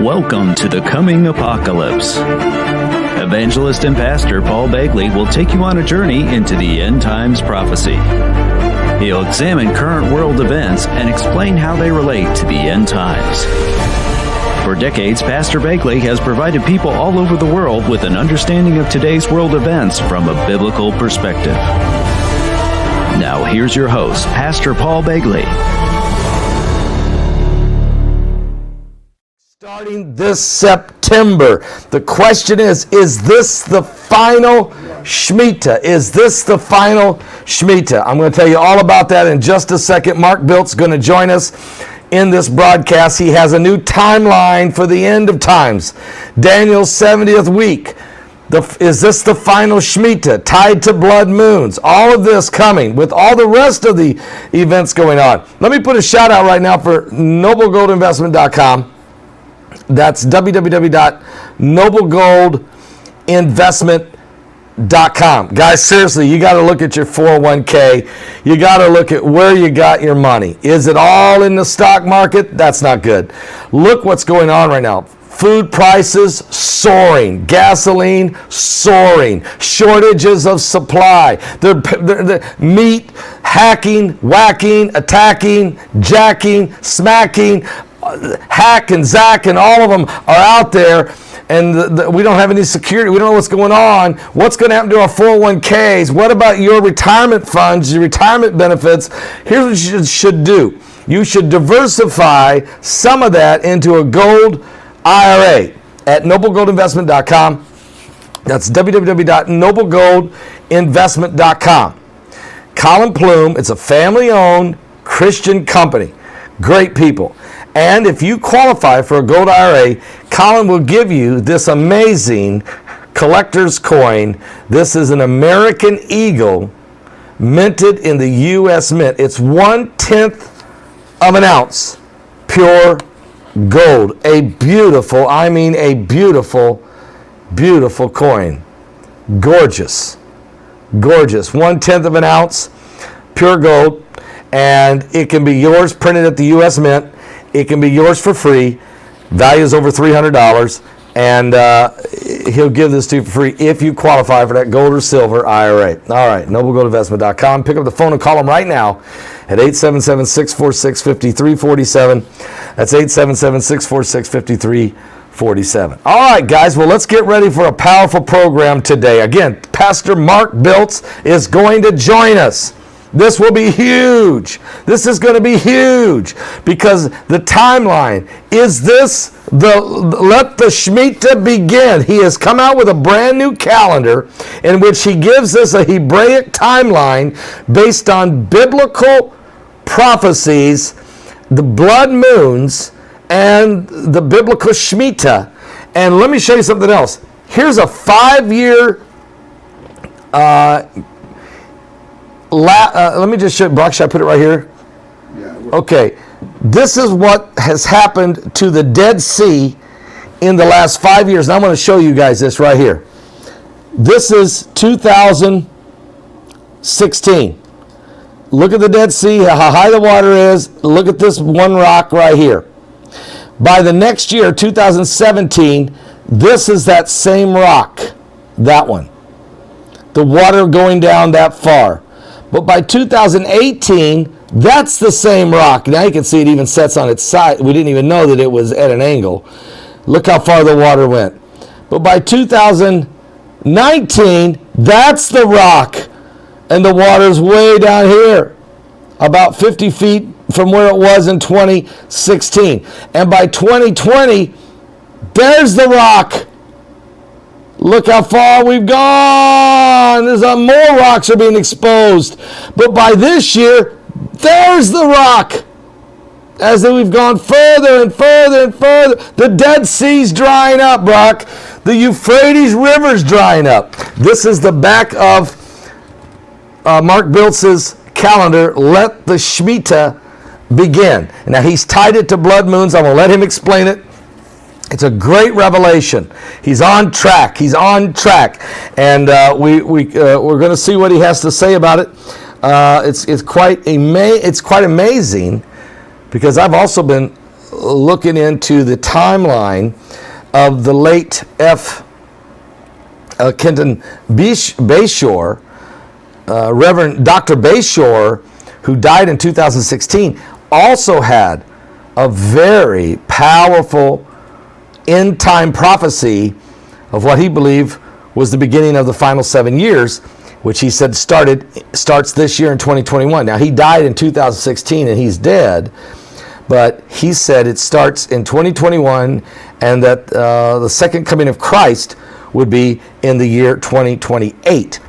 Welcome to the coming apocalypse. Evangelist and pastor Paul Begley will take you on a journey into the end times prophecy. He'll examine current world events and explain how they relate to the end times. For decades, Pastor Begley has provided people all over the world with an understanding of today's world events from a biblical perspective. Now here's your host, Pastor Paul Begley. Starting this September, the question is this the final Shemitah? Is this the final Shemitah? I'm going to tell you all about that in just a second. Mark Biltz is going to join us in this broadcast. He has a new timeline for the end of times. Daniel's 70th week. Is this the final Shemitah? Tied to blood moons. All of this coming with all the rest of the events going on. Let me put a shout out right now for noblegoldinvestment.com. That's www.noblegoldinvestment.com. Guys, seriously, you got to look at your 401k. You got to look at where you got your money. Is it all in the stock market? That's not good. Look what's going on right now. Food prices soaring, gasoline soaring, shortages of supply. They're meat hacking, whacking, attacking, jacking, smacking. Hack and Zach and all of them are out there, and we don't have any security. We don't know what's going on. What's going to happen to our 401ks? What about your retirement funds, your retirement benefits? Here's what you should do. You should diversify some of that into a gold IRA at noblegoldinvestment.com. That's www.noblegoldinvestment.com. Colin Plume, it's a family-owned Christian company. Great people. And if you qualify for a gold IRA, Colin will give you this amazing collector's coin. This is an American Eagle minted in the U.S. Mint. It's 1/10 of an ounce pure gold. A beautiful, I mean a beautiful, beautiful coin. Gorgeous. Gorgeous. 1/10 of an ounce pure gold. And it can be yours printed at the U.S. Mint. It can be yours for free. Value is over $300. And he'll give this to you for free if you qualify for that gold or silver IRA. All right, noblegoldinvestment.com. Pick up the phone and call them right now at 877-646-5347. That's 877-646-5347. All right, guys, well, let's get ready for a powerful program today. Again, Pastor Mark Biltz is going to join us. This will be huge. This is going to be huge because the timeline is this. Let the Shemitah begin. He has come out with a brand new calendar in which he gives us a Hebraic timeline based on biblical prophecies, the blood moons, and the biblical Shemitah. And let me show you something else. Here's a 5-year let me just show you, Brock, should I put it right here? Yeah. Okay. This is what has happened to the Dead Sea in the last 5 years. And I'm going to show you guys this right here. This is 2016. Look at the Dead Sea, how high the water is. Look at this one rock right here. By the next year, 2017, this is that same rock. That one. The water going down that far. But by 2018, that's the same rock. Now you can see it even sets on its side. We didn't even know that it was at an angle. Look how far the water went. But by 2019, that's the rock. And the water's way down here, about 50 feet from where it was in 2016. And by 2020, there's the rock. Look how far we've gone. There's more rocks are being exposed. But by this year, there's the rock. As we've gone further and further and further, the Dead Sea's drying up, Brock. The Euphrates River's drying up. This is the back of Mark Biltz's calendar. Let the Shemitah begin. Now, he's tied it to blood moons. I'm going to let him explain it. It's a great revelation. He's on track. He's on track, and we're going to see what he has to say about it. It's quite amazing, because I've also been looking into the timeline of the late F. Kenton Bayshore, Reverend Dr. Bayshore, who died in 2016, also had a very powerful end-time prophecy of what he believed was the beginning of the final 7 years, which he said starts this year in 2021. Now, he died in 2016 and he's dead, but he said it starts in 2021 and that the second coming of Christ would be in the year 2028.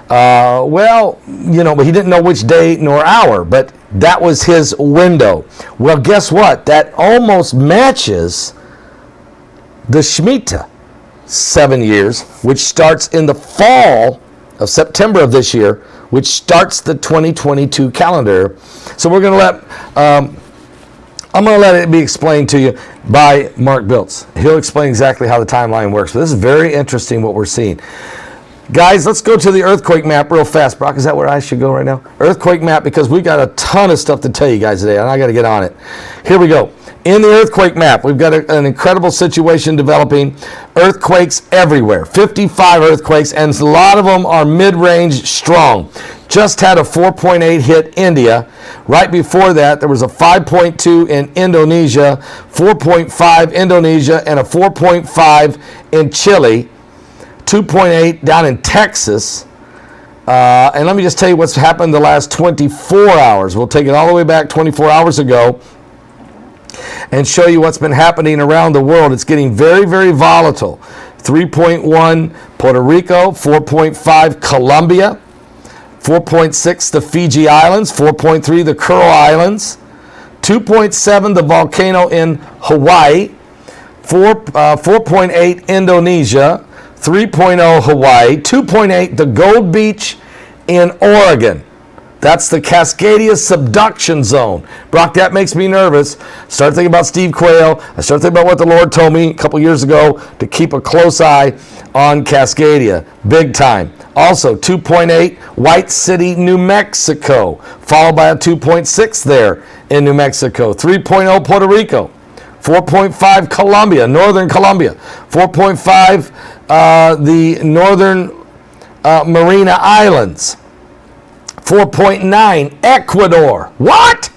Well, but he didn't know which day nor hour, but that was his window. Well, guess what? That almost matches the Shemitah 7 years, which starts in the fall of September of this year, which starts the 2022 calendar. So we're going to I'm going to let it be explained to you by Mark Biltz. He'll explain exactly how the timeline works. But this is very interesting what we're seeing. Guys, let's go to the earthquake map real fast. Brock, is that where I should go right now? Earthquake map, because we got a ton of stuff to tell you guys today, and I got to get on it. Here we go. In the earthquake map, we've got an incredible situation developing. Earthquakes everywhere. 55 earthquakes, and a lot of them are mid-range strong. Just had a 4.8 hit India. Right before that, there was a 5.2 in Indonesia, 4.5 Indonesia, and a 4.5 in Chile, 2.8 down in Texas. And let me just tell you what's happened the last 24 hours. We'll take it all the way back 24 hours ago and show you what's been happening around the world. It's getting very, very volatile. 3.1 Puerto Rico, 4.5 Colombia, 4.6 the Fiji Islands, 4.3 the Kuril Islands, 2.7 the volcano in Hawaii, 4.8 Indonesia, 3.0 Hawaii, 2.8 the Gold Beach in Oregon. That's the Cascadia subduction zone. Brock, that makes me nervous. Start thinking about Steve Quayle. I start thinking about what the Lord told me a couple years ago to keep a close eye on Cascadia. Big time. Also, 2.8 White City, New Mexico, followed by a 2.6 there in New Mexico. 3.0 Puerto Rico. 4.5 Colombia, Northern Colombia. 4.5 the Northern Marina Islands. 4.9 Ecuador. What?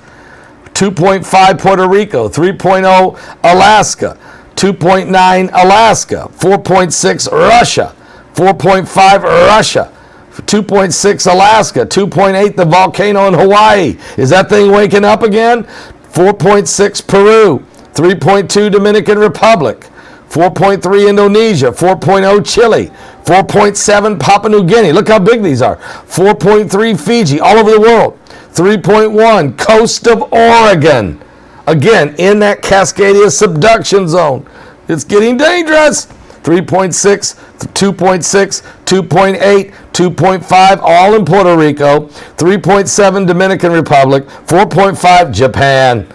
2.5 Puerto Rico. 3.0 Alaska. 2.9 Alaska. 4.6 Russia. 4.5 Russia. 2.6 Alaska. 2.8 the volcano in Hawaii. Is that thing waking up again? 4.6 Peru. 3.2 Dominican Republic. 4.3 Indonesia, 4.0 Chile, 4.7 Papua New Guinea. Look how big these are. 4.3 Fiji, all over the world. 3.1 coast of Oregon. Again, in that Cascadia subduction zone. It's getting dangerous. 3.6, 2.6, 2.8, 2.5, all in Puerto Rico. 3.7 Dominican Republic, 4.5 Japan.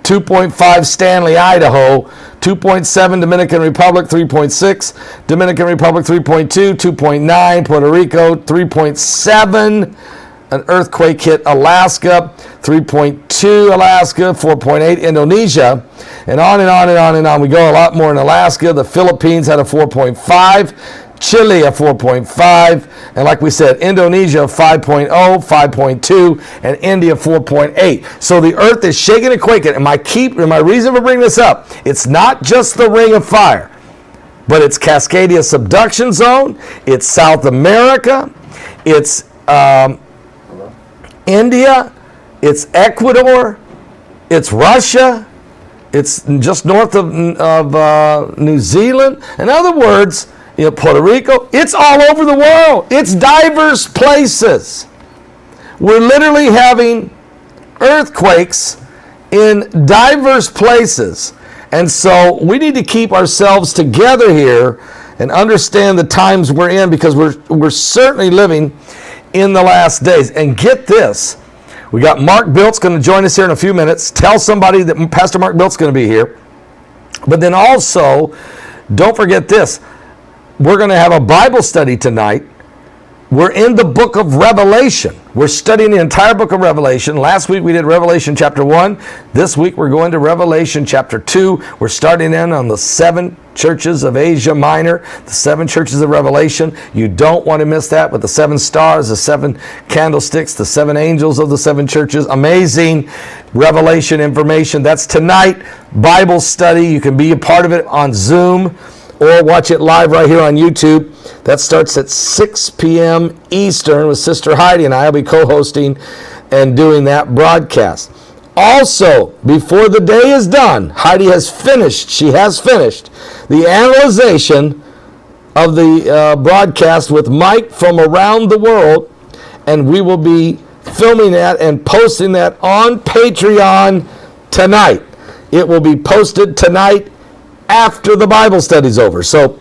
2.5 Stanley, Idaho, 2.7 Dominican Republic, 3.6 Dominican Republic, 3.2, 2.9 Puerto Rico, 3.7 an earthquake hit Alaska, 3.2 Alaska, 4.8 Indonesia, and on and on and on and on. We go a lot more in Alaska. The Philippines had a 4.5. Chile a 4.5, and like we said, Indonesia 5.0, 5.2, and India 4.8. So the earth is shaking and quaking. And my reason for bringing this up, it's not just the Ring of Fire, but it's Cascadia subduction zone, it's South America, it's India, it's Ecuador, it's Russia, it's just north of New Zealand. In other words, Puerto Rico, it's all over the world. It's diverse places. We're literally having earthquakes in diverse places. And so we need to keep ourselves together here and understand the times we're in, because we're certainly living in the last days. And get this, we got Mark Biltz going to join us here in a few minutes. Tell somebody that Pastor Mark Biltz is going to be here. But then also, don't forget this. We're going to have a Bible study tonight We're in the book of Revelation. We're studying the entire book of Revelation. Last week we did Revelation chapter 1. This week we're going to Revelation chapter 2. We're starting in on the 7 churches of Asia Minor, the 7 churches of Revelation. You don't want to miss that with the 7 stars, the 7 candlesticks, the 7 angels of the 7 churches. Amazing Revelation information. That's tonight, Bible study. You can be a part of it on Zoom or watch it live right here on YouTube. That starts at 6 p.m. Eastern with Sister Heidi, and I'll be co-hosting and doing that broadcast. Also, before the day is done, Heidi has finished, she has finished the analyzation of the broadcast with Mike from around the world, and we will be filming that and posting that on Patreon tonight. It will be posted tonight after the Bible study's over. So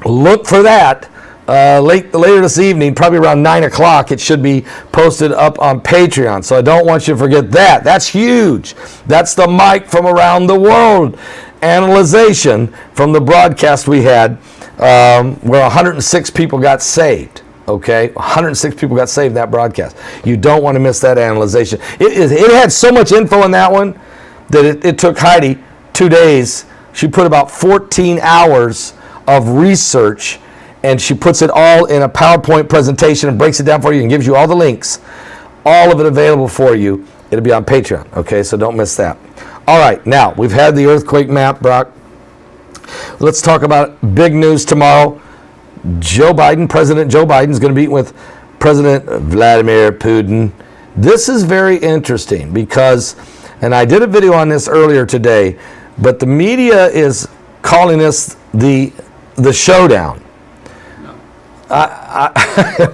look for that later this evening, probably around 9 o'clock. It should be posted up on Patreon. So I don't want you to forget that. That's huge. That's the Mike from around the world analyzation from the broadcast we had where 106 people got saved. Okay, 106 people got saved in that broadcast. You don't want to miss that analyzation. It had so much info in that one that it took Heidi 2 days. She put about 14 hours of research, and she puts it all in a PowerPoint presentation and breaks it down for you and gives you all the links. All of it available for you. It'll be on Patreon, okay? So don't miss that. All right, now, we've had the earthquake map, Brock. Let's talk about big news tomorrow. President Joe Biden is going to meet with President Vladimir Putin. This is very interesting because, and I did a video on this earlier today, but the media is calling this the showdown. No.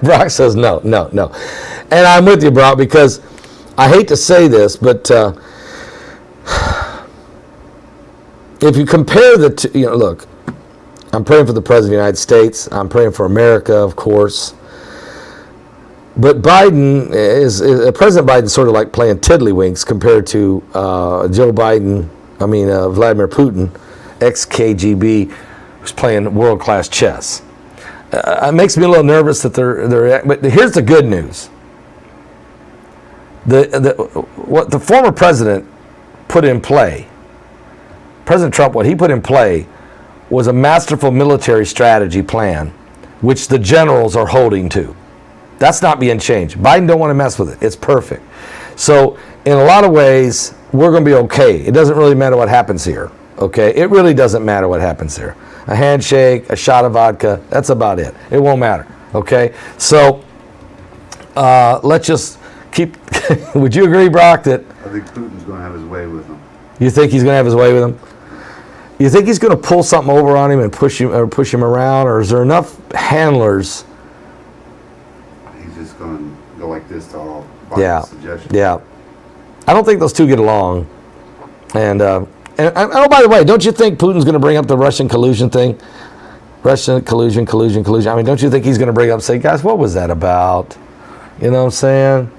Brock says no. And I'm with you, Brock, because I hate to say this, but if you compare the two, look, I'm praying for the President of the United States. I'm praying for America, of course. But President Biden's sort of like playing tiddlywinks compared to Vladimir Putin, ex-KGB, who's playing world-class chess. It makes me a little nervous that they're. But here's the good news. What the former president put in play, President Trump, what he put in play was a masterful military strategy plan, which the generals are holding to. That's not being changed. Biden don't want to mess with it. It's perfect. So in a lot of ways, we're going to be okay. It doesn't really matter what happens here. Okay? It really doesn't matter what happens here. A handshake, a shot of vodka, that's about it. It won't matter. Okay? So let's just keep... Would you agree, Brock, that... I think Putin's going to have his way with him. You think he's going to have his way with him? You think he's going to pull something over on him and push him around, or is there enough handlers? He's just going to go like this to all Biden's suggestions. Yeah. I don't think those two get along. And oh, by the way, don't you think Putin's going to bring up the Russian collusion thing? Russian collusion. I mean, don't you think he's going to bring up and say, guys, what was that about? You know what I'm saying?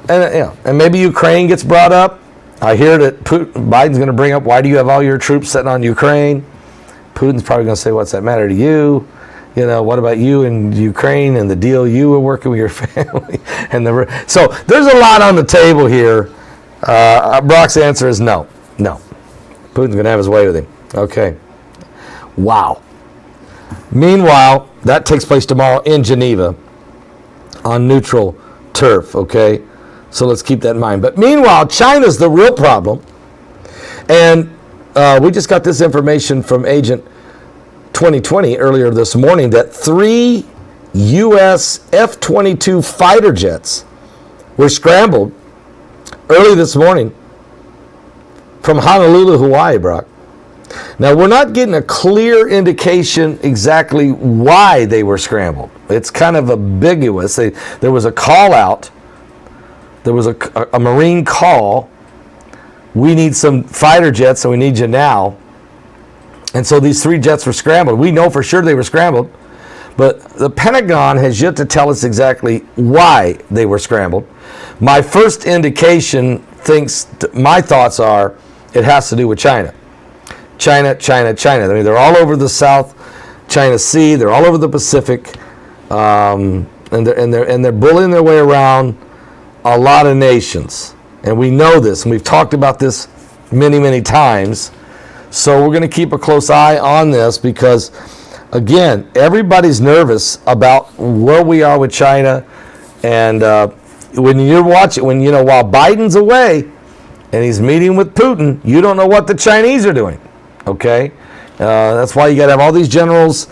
And maybe Ukraine gets brought up. I hear that Biden's going to bring up, why do you have all your troops sitting on Ukraine? Putin's probably going to say, what's that matter to you? What about you in Ukraine and the deal you were working with your family? So there's a lot on the table here. Brock's answer is no. Putin's going to have his way with him. Okay. Wow. Meanwhile, that takes place tomorrow in Geneva on neutral turf, okay? So let's keep that in mind. But meanwhile, China's the real problem. And we just got this information from Agent 2020 earlier this morning that 3 U.S. F-22 fighter jets were scrambled early this morning from Honolulu, Hawaii, Brock. Now, we're not getting a clear indication exactly why they were scrambled. It's kind of ambiguous. There was a call out. There was a Marine call. We need some fighter jets, so we need you now. And so these 3 jets were scrambled. We know for sure they were scrambled, but the Pentagon has yet to tell us exactly why they were scrambled. My first indication my thoughts are it has to do with China. China. I mean, they're all over the South China Sea. They're all over the Pacific. and they're bullying their way around a lot of nations, and we know this, and we've talked about this many times. So we're going to keep a close eye on this because, again, everybody's nervous about where we are with China, and when you're watching, while Biden's away and he's meeting with Putin, you don't know what the Chinese are doing. Okay, that's why you got to have all these generals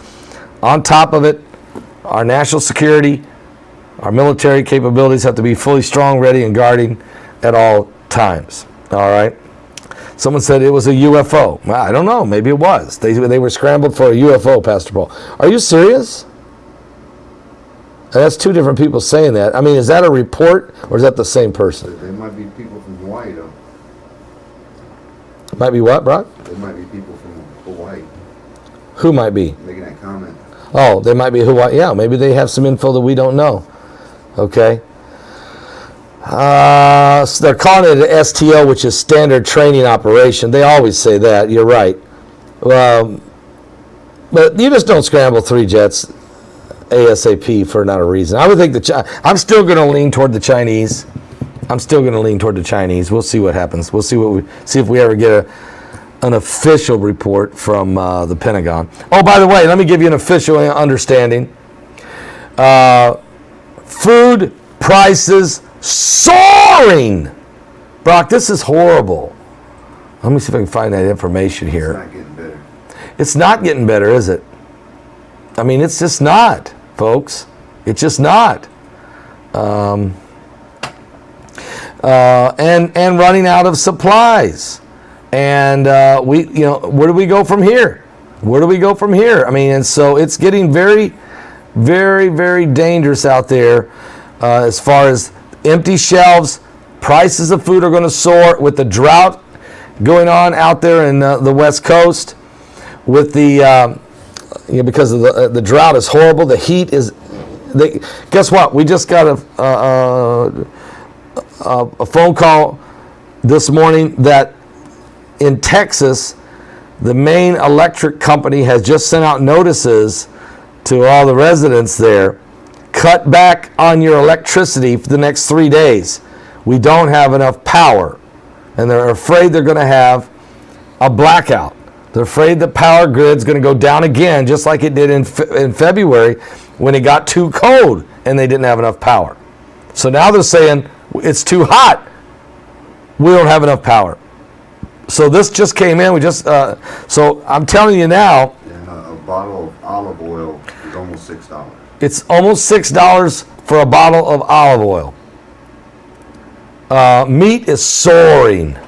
on top of it. Our national security, our military capabilities have to be fully strong, ready, and guarding at all times. All right. Someone said it was a UFO. Well, I don't know. Maybe it was. They were scrambled for a UFO, Pastor Paul. Are you serious? That's two different people saying that. I mean, is that a report or is that the same person? They might be people from Hawaii, though. Might be what, Brock? They might be people from Hawaii Who might be? making that comment. Oh, they might be Hawaii. Yeah, maybe they have some info that we don't know. Okay. So they're calling it an STO, which is Standard Training Operation. They always say that. You're right. But you just don't scramble 3 jets ASAP for not a reason. I would think I'm still going to lean toward the Chinese. We'll see what happens. We'll see if we ever get an official report from the Pentagon. Oh, by the way, let me give you an official understanding. Food prices soaring. Brock, this is horrible. Let me see if I can find that information here. It's not getting better. It's not getting better, is it? I mean, it's just not, folks. It's just not. And running out of supplies. And where do we go from here? I mean, and so it's getting very, very, very dangerous out there as far as empty shelves. Prices of food are going to soar with the drought going on out there in the West Coast. With the because of the drought is horrible. The heat is. Guess what? We just got a phone call this morning that in Texas, the main electric company has just sent out notices to all the residents there. Cut back on your electricity for the next 3 days. We don't have enough power. And they're afraid they're going to have a blackout. They're afraid the power grid's going to go down again, just like it did in February when it got too cold and they didn't have enough power. So now they're saying it's too hot. We don't have enough power. So this just came in. So I'm telling you now. And a bottle of olive oil is almost $6. It's almost $6 for a bottle of olive oil. Meat is soaring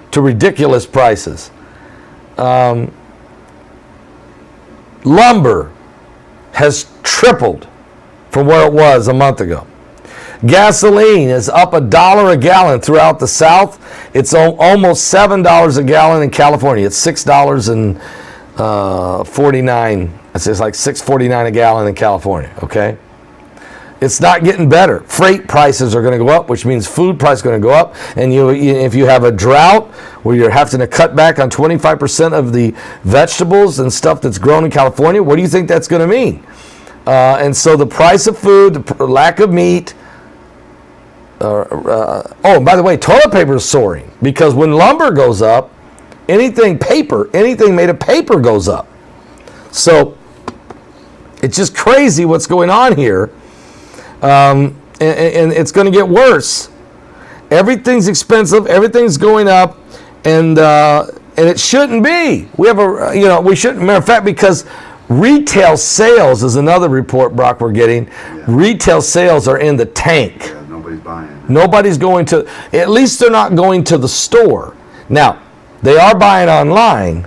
to ridiculous prices. Lumber has tripled from where it was a month ago. Gasoline is up $1 a gallon throughout the South. It's almost $7 a gallon in California. It's $6.49. It's like $6.49 a gallon in California. Okay. It's not getting better. Freight prices are going to go up, which means food price is going to go up. And if you have a drought where you're having to cut back on 25% of the vegetables and stuff that's grown in California, what do you think that's going to mean? And so the price of food, the lack of meat. By the way, toilet paper is soaring because when lumber goes up, anything made of paper goes up. So it's just crazy what's going on here. And it's going to get worse. Everything's expensive. Everything's going up, and it shouldn't be. We shouldn't. Matter of fact, because retail sales is another report, Brock, we're getting. Yeah. Retail sales are in the tank. Yeah, nobody's buying. Nobody's going to. At least they're not going to the store. Now, they are buying online.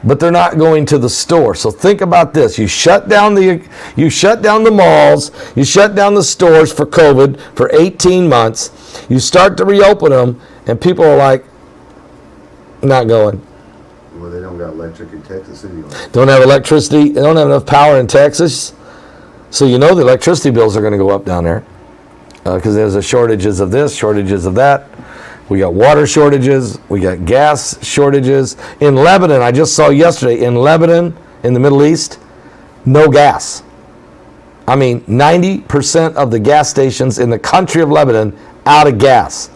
But they're not going to the store. So think about this. You shut down the malls, you shut down the stores for COVID for 18 months. You start to reopen them, and people are like, not going. Well, they don't got electric in Texas anyway. Don't have electricity. They don't have enough power in Texas. So the electricity bills are going to go up down there because there's a shortages of this, shortages of that. We got water shortages. We got gas shortages. In Lebanon, I just saw yesterday, in Lebanon, in the Middle East, no gas. I mean, 90% of the gas stations in the country of Lebanon out of gas.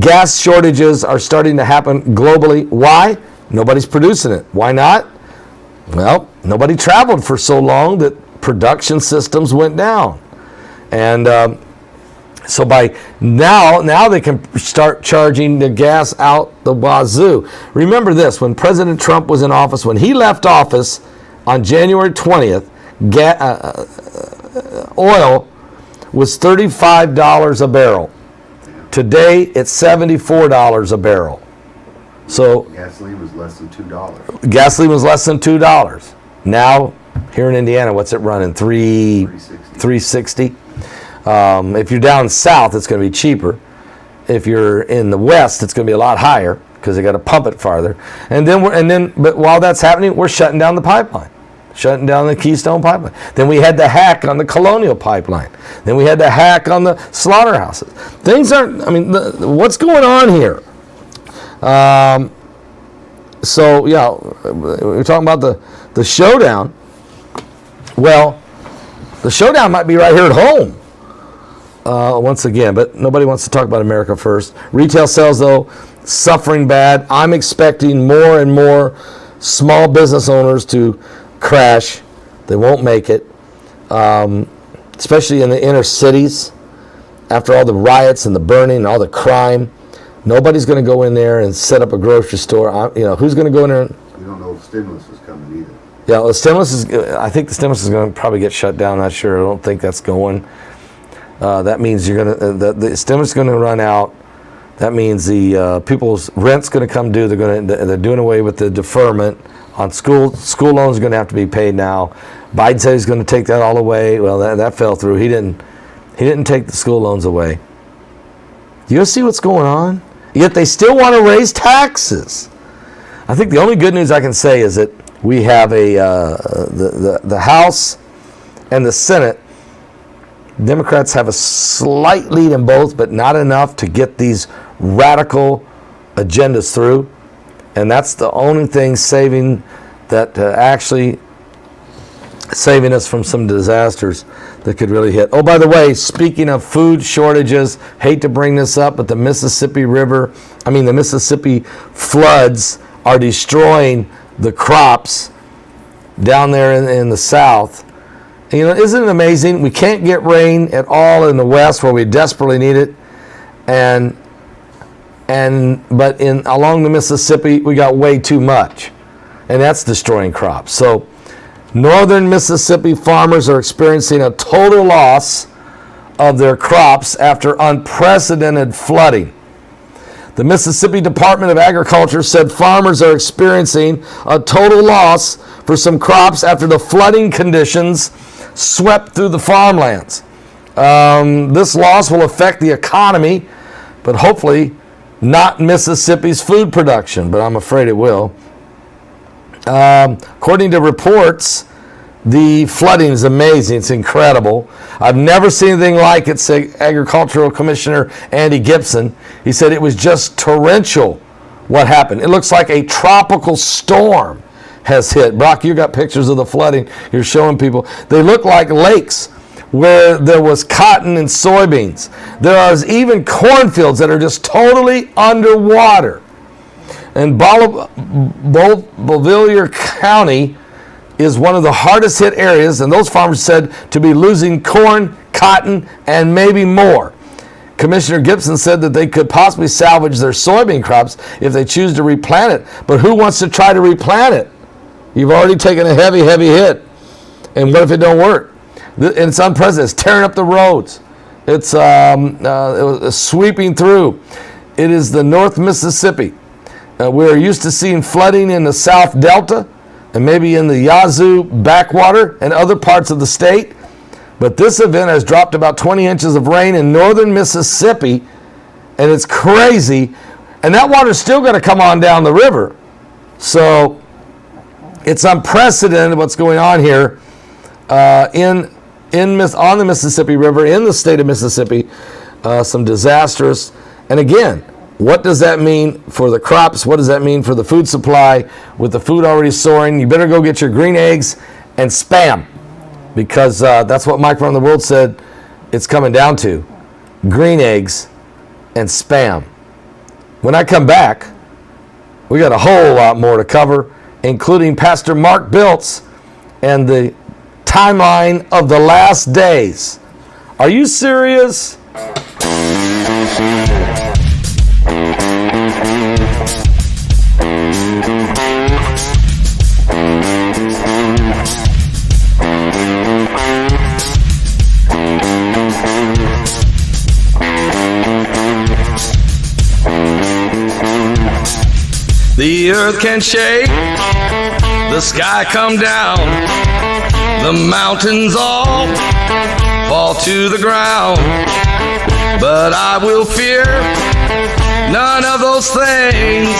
Gas shortages are starting to happen globally. Why? Nobody's producing it. Why not? Well, nobody traveled for so long that production systems went down. And so by now they can start charging the gas out the wazoo. Remember this, when President Trump was in office, when he left office on January 20th, oil was $35 a barrel. Today, it's $74 a barrel. So gasoline was less than $2. Gasoline was less than $2. Now, here in Indiana, what's it running? $3.60. If you're down south, it's going to be cheaper. If you're in the west, it's going to be a lot higher because they got to pump it farther. But while that's happening, we're shutting down the pipeline. Shutting down the Keystone Pipeline. Then we had the hack on the Colonial Pipeline. Then we had the hack on the slaughterhouses. Things aren't, what's going on here? So, yeah, we're talking about the showdown. Well, the showdown might be right here at home. Once again, but nobody wants to talk about America first. Retail sales, though, suffering bad. I'm expecting more and more small business owners to crash. They won't make it, especially in the inner cities. After all the riots and the burning and all the crime, nobody's going to go in there and set up a grocery store. Who's going to go in there? We don't know if stimulus is coming either. Yeah, the stimulus is. I think the stimulus is going to probably get shut down. Not sure. I don't think that's going. That means you're going to the stimulus is going to run out. That means the people's rent's going to come due. They're doing away with the deferment on school loans are going to have to be paid now. Biden said he's going to take that all away. Well, that fell through. He didn't take the school loans away. You see what's going on? Yet they still want to raise taxes. I think the only good news I can say is that we have the House and the Senate. Democrats have a slight lead in both, but not enough to get these radical agendas through. And that's the only thing saving us from some disasters that could really hit. Oh, by the way, speaking of food shortages, hate to bring this up, but the Mississippi floods are destroying the crops down there in the South. Isn't it amazing? We can't get rain at all in the West where we desperately need it, but along the Mississippi we got way too much, and that's destroying crops. So northern Mississippi farmers are experiencing a total loss of their crops after unprecedented flooding. The Mississippi Department of Agriculture said farmers are experiencing a total loss for some crops after the flooding conditions swept through the farmlands. This loss will affect the economy, but hopefully not Mississippi's food production, but I'm afraid it will. According to reports, the flooding is amazing. It's incredible. I've never seen anything like it, said Agricultural Commissioner Andy Gibson. He said it was just torrential what happened. It looks like a tropical storm has hit. Brock, you got pictures of the flooding. You're showing people. They look like lakes where there was cotton and soybeans. There are even cornfields that are just totally underwater. And Bollier County is one of the hardest hit areas, and those farmers said to be losing corn, cotton, and maybe more. Commissioner Gibson said that they could possibly salvage their soybean crops if they choose to replant it. But who wants to try to replant it? You've already taken a heavy, heavy hit. And what if it don't work? And it's unprecedented. It's tearing up the roads. It's sweeping through. It is the North Mississippi. We're used to seeing flooding in the South Delta and maybe in the Yazoo backwater and other parts of the state. But this event has dropped about 20 inches of rain in northern Mississippi, and it's crazy. And that water's still going to come on down the river. So it's unprecedented what's going on here on the Mississippi River, in the state of Mississippi. Some disastrous. And again, what does that mean for the crops? What does that mean for the food supply? With the food already soaring, you better go get your green eggs and Spam, because that's what Mike Around the World said it's coming down to. Green eggs and Spam. When I come back, we got a whole lot more to cover, including Pastor Mark Biltz and the timeline of the last days. Are you serious? The earth can shake, the sky come down, the mountains all fall to the ground. But I will fear none of those things.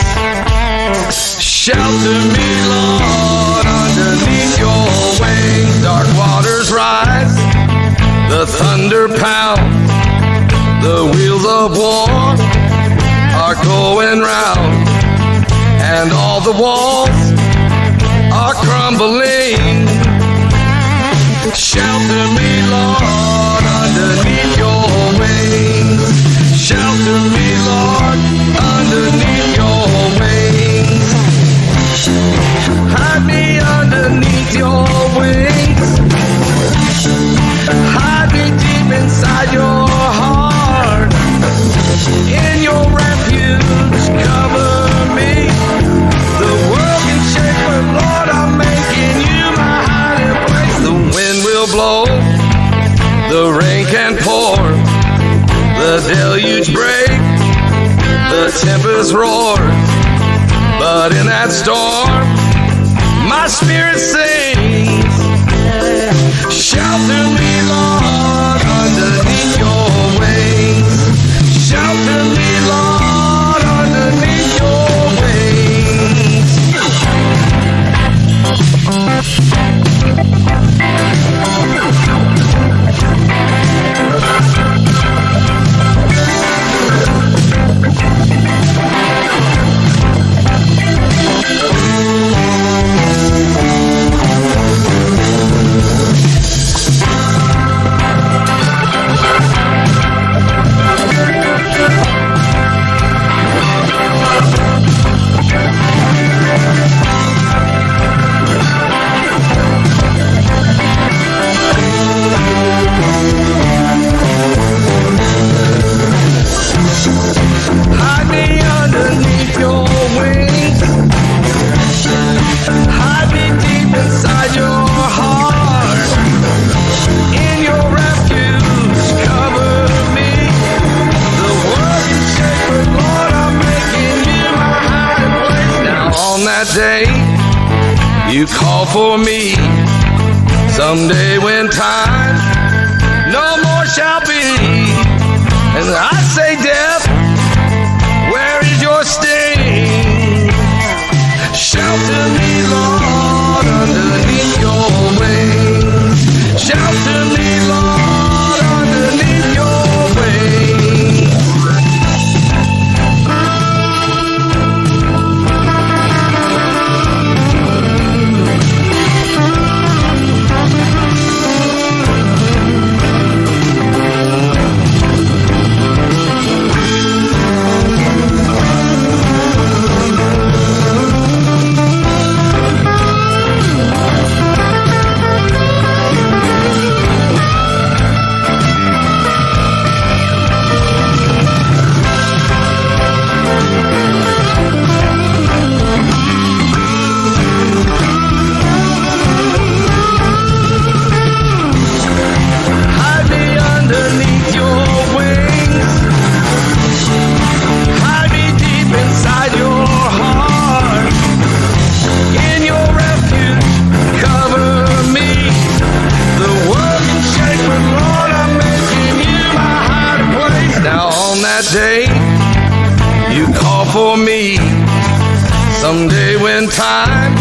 Shelter me, Lord, underneath your wings. Dark waters rise, the thunder pounds, the wheels of war are going round, and all the walls are crumbling. Shelter me, Lord, underneath your wings. Shelter me, Lord, underneath your wings. Hide me underneath your wings. Hide me deep inside your heart. In your refuge, cover me. The world can shake, but Lord, I'm making you my hiding place. The wind will blow, the rain can pour, the deluge break, the tempest roar. But in that storm, my spirit sings. Shelter me, Lord, underneath your wings. Shelter me, Lord, underneath your wings. Hide me underneath your wings. Hide me deep inside your heart. In your refuge, cover me. The world can shake, but Lord, I'm making you my hiding place. Now on that day, you call for me. Someday when time no more shall be, and I say, death, where is your sting? Shelter me, Lord, underneath your wings. Shelter me, Lord, underneath your wings. Hide me underneath your wings. Hide me deep inside your heart. In your refuge, cover me. The world can shake, but Lord, I'm making you my hiding place. Now on that day, you call for me. Someday when time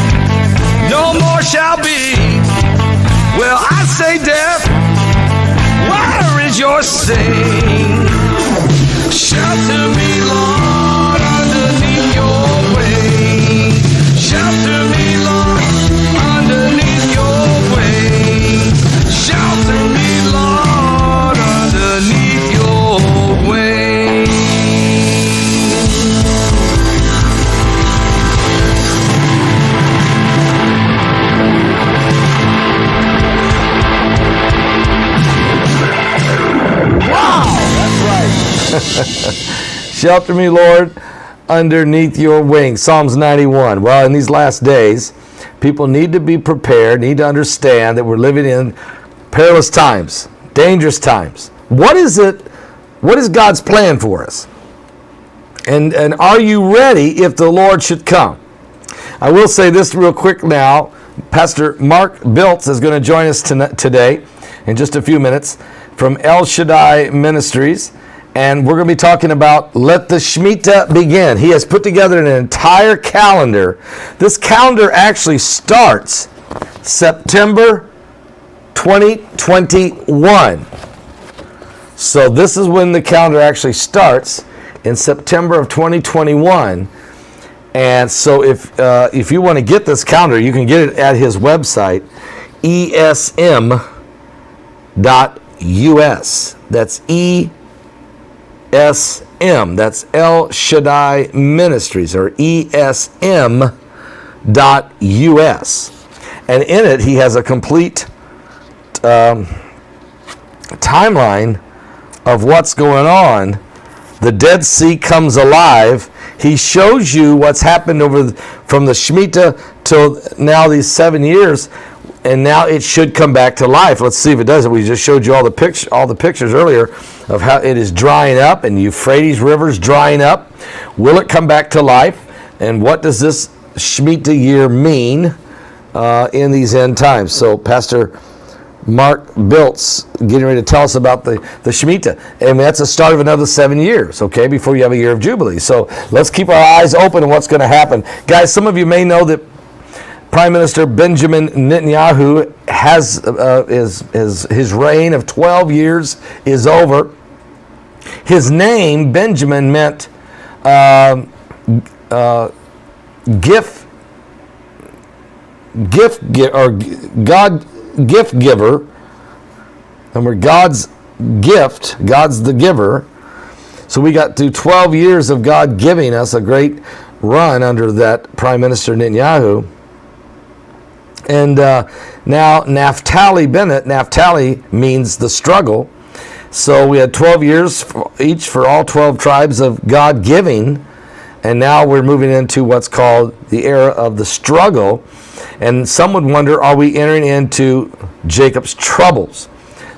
no more shall be, well, I say, death, where is your sting? Shelter me, Lord, underneath your wings. Shelter me, Lord, underneath your wings. Shelter me, Lord, underneath your wings. Psalms 91. Well, in these last days, people need to be prepared, need to understand that we're living in perilous times, dangerous times. What is it? What is God's plan for us? And are you ready if the Lord should come? I will say this real quick now. Pastor Mark Biltz is going to join us today in just a few minutes from El Shaddai Ministries. And we're going to be talking about Let the Shemitah Begin. He has put together an entire calendar. This calendar actually starts September 2021. So this is when the calendar actually starts, in September of 2021. And so if you want to get this calendar, you can get it at his website, esm.us. That's ESM. That's El Shaddai Ministries, or ESM.us. And in it, he has a complete timeline of what's going on. The Dead Sea comes alive. He shows you what's happened from the Shemitah till now, these 7 years, and now it should come back to life. Let's see if it does it. We just showed you all the pictures earlier of how it is drying up, and Euphrates River's drying up. Will it come back to life? And what does this Shemitah year mean in these end times? So Pastor Mark Biltz getting ready to tell us about the Shemitah. And that's the start of another 7 years, okay, before you have a year of Jubilee. So let's keep our eyes open on what's going to happen. Guys, some of you may know that Prime Minister Benjamin Netanyahu has his reign of 12 years is over. His name, Benjamin, meant gift giver, and we're God's gift. God's the giver. So we got through 12 years of God giving us a great run under that Prime Minister Netanyahu. And now Naphtali Bennett, Naphtali means the struggle. So we had 12 years each for all 12 tribes of God giving. And now we're moving into what's called the era of the struggle. And some would wonder, are we entering into Jacob's troubles?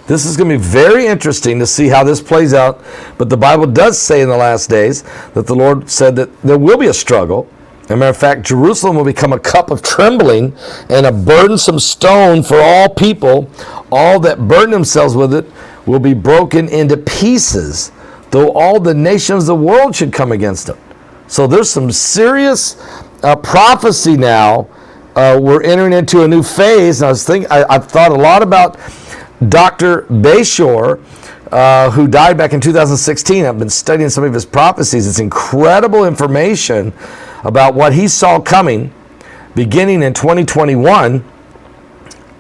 This is going to be very interesting to see how this plays out. But the Bible does say in the last days that the Lord said that there will be a struggle. As a matter of fact, Jerusalem will become a cup of trembling and a burdensome stone for all people. All that burden themselves with it will be broken into pieces, though all the nations of the world should come against it. So there's some serious prophecy now. We're entering into a new phase. And I've thought a lot about Dr. Bayshore, who died back in 2016. I've been studying some of his prophecies. It's incredible information about what he saw coming beginning in 2021.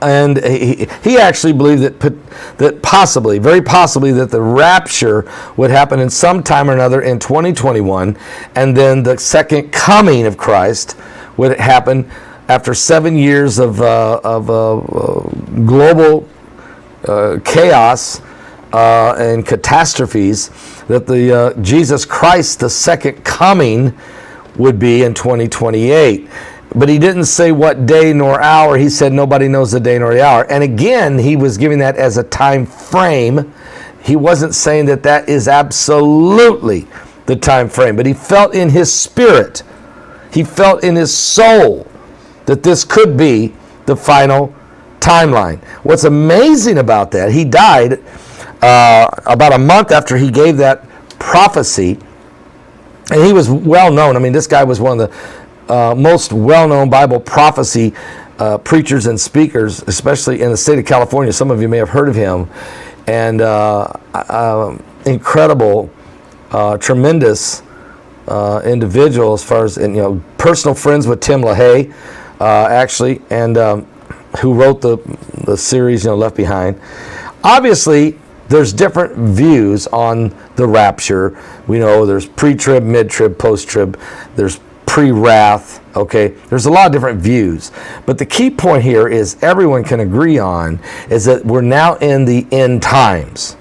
And he actually believed that possibly, very possibly, that the rapture would happen in some time or another in 2021, and then the second coming of Christ would happen after 7 years of global chaos and catastrophes. That the Jesus Christ, the second coming, would be in 2028. But he didn't say what day nor hour. He said nobody knows the day nor the hour. And again, he was giving that as a time frame. He wasn't saying that that is absolutely the time frame. But he felt in his spirit, he felt in his soul that this could be the final timeline. What's amazing about that, he died about a month after he gave that prophecy. And he was well known. I mean, this guy was one of the most well-known Bible prophecy preachers and speakers, especially in the state of California. Some of you may have heard of him. And incredible, tremendous individual as far as, personal friends with Tim LaHaye, actually, and who wrote the series, Left Behind. Obviously, there's different views on the rapture. We know there's pre-trib, mid-trib, post-trib. There's pre-wrath, okay? There's a lot of different views. But the key point here is everyone can agree on is that we're now in the end times.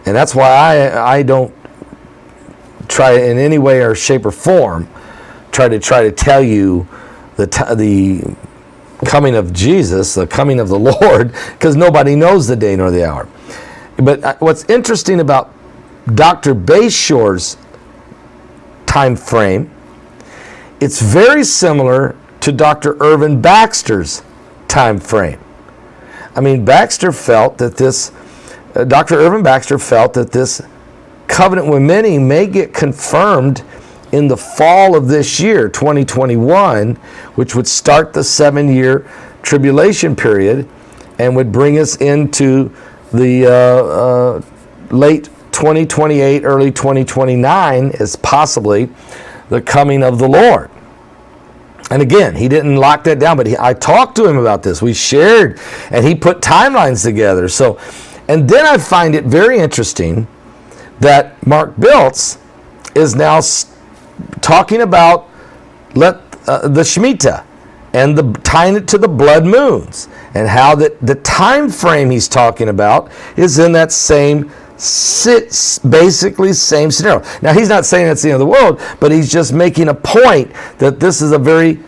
And that's why I don't try in any way or shape or form try to tell you the coming of Jesus, the coming of the Lord, because nobody knows the day nor the hour. But what's interesting about Dr. Bayshore's time frame, it's very similar to Dr. Irvin Baxter's time frame. I mean, Baxter felt that Dr. Irvin Baxter felt that this covenant with many may get confirmed in the fall of this year, 2021, which would start the 7-year tribulation period and would bring us into the late 2028, early 2029 as possibly the coming of the Lord. And again, he didn't lock that down, but I talked to him about this. We shared, and he put timelines together. So, and then I find it very interesting that Mark Biltz is now talking about the Shemitah and tying it to the blood moons, and how that the time frame he's talking about is in that basically same scenario. Now, he's not saying it's the end of the world, but he's just making a point that this is a very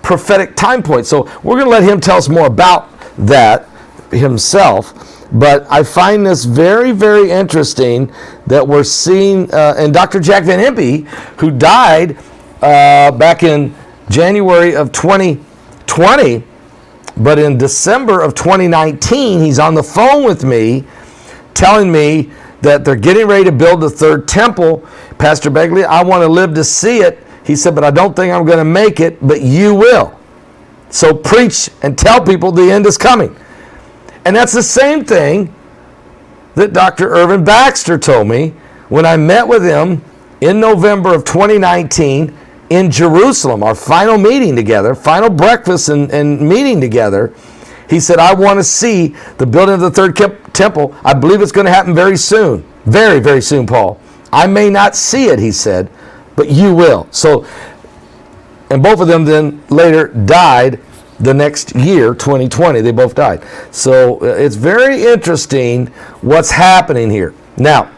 prophetic time point. So we're going to let him tell us more about that himself. But I find this very, very interesting that we're seeing, and Dr. Jack Van Impe, who died back in January of 2020, but in December of 2019, he's on the phone with me telling me that they're getting ready to build the third temple. Pastor Begley, I want to live to see it. He said, but I don't think I'm going to make it, but you will. So preach and tell people the end is coming. And that's the same thing that Dr. Irvin Baxter told me when I met with him in November of 2019 in Jerusalem, our final meeting together, final breakfast and meeting together. He said, I want to see the building of the third temple. I believe it's going to happen very soon. Very, very soon, Paul. I may not see it, he said, but you will. So, and both of them then later died the next year, 2020. They both died. So it's very interesting what's happening here. Now,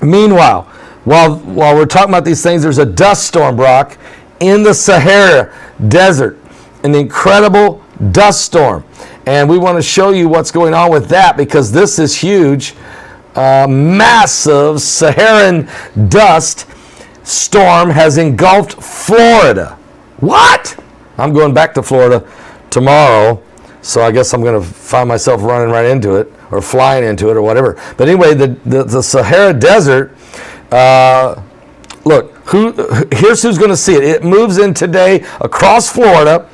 meanwhile, while we're talking about these things, there's a dust storm, Brock, in the Sahara Desert. An incredible dust storm. And we want to show you what's going on with that, because this is huge. Massive Saharan dust storm has engulfed Florida. What? I'm going back to Florida tomorrow, so I guess I'm going to find myself running right into it or flying into it or whatever. But anyway, the Sahara Desert, look, here's who's going to see it. It moves in today across Florida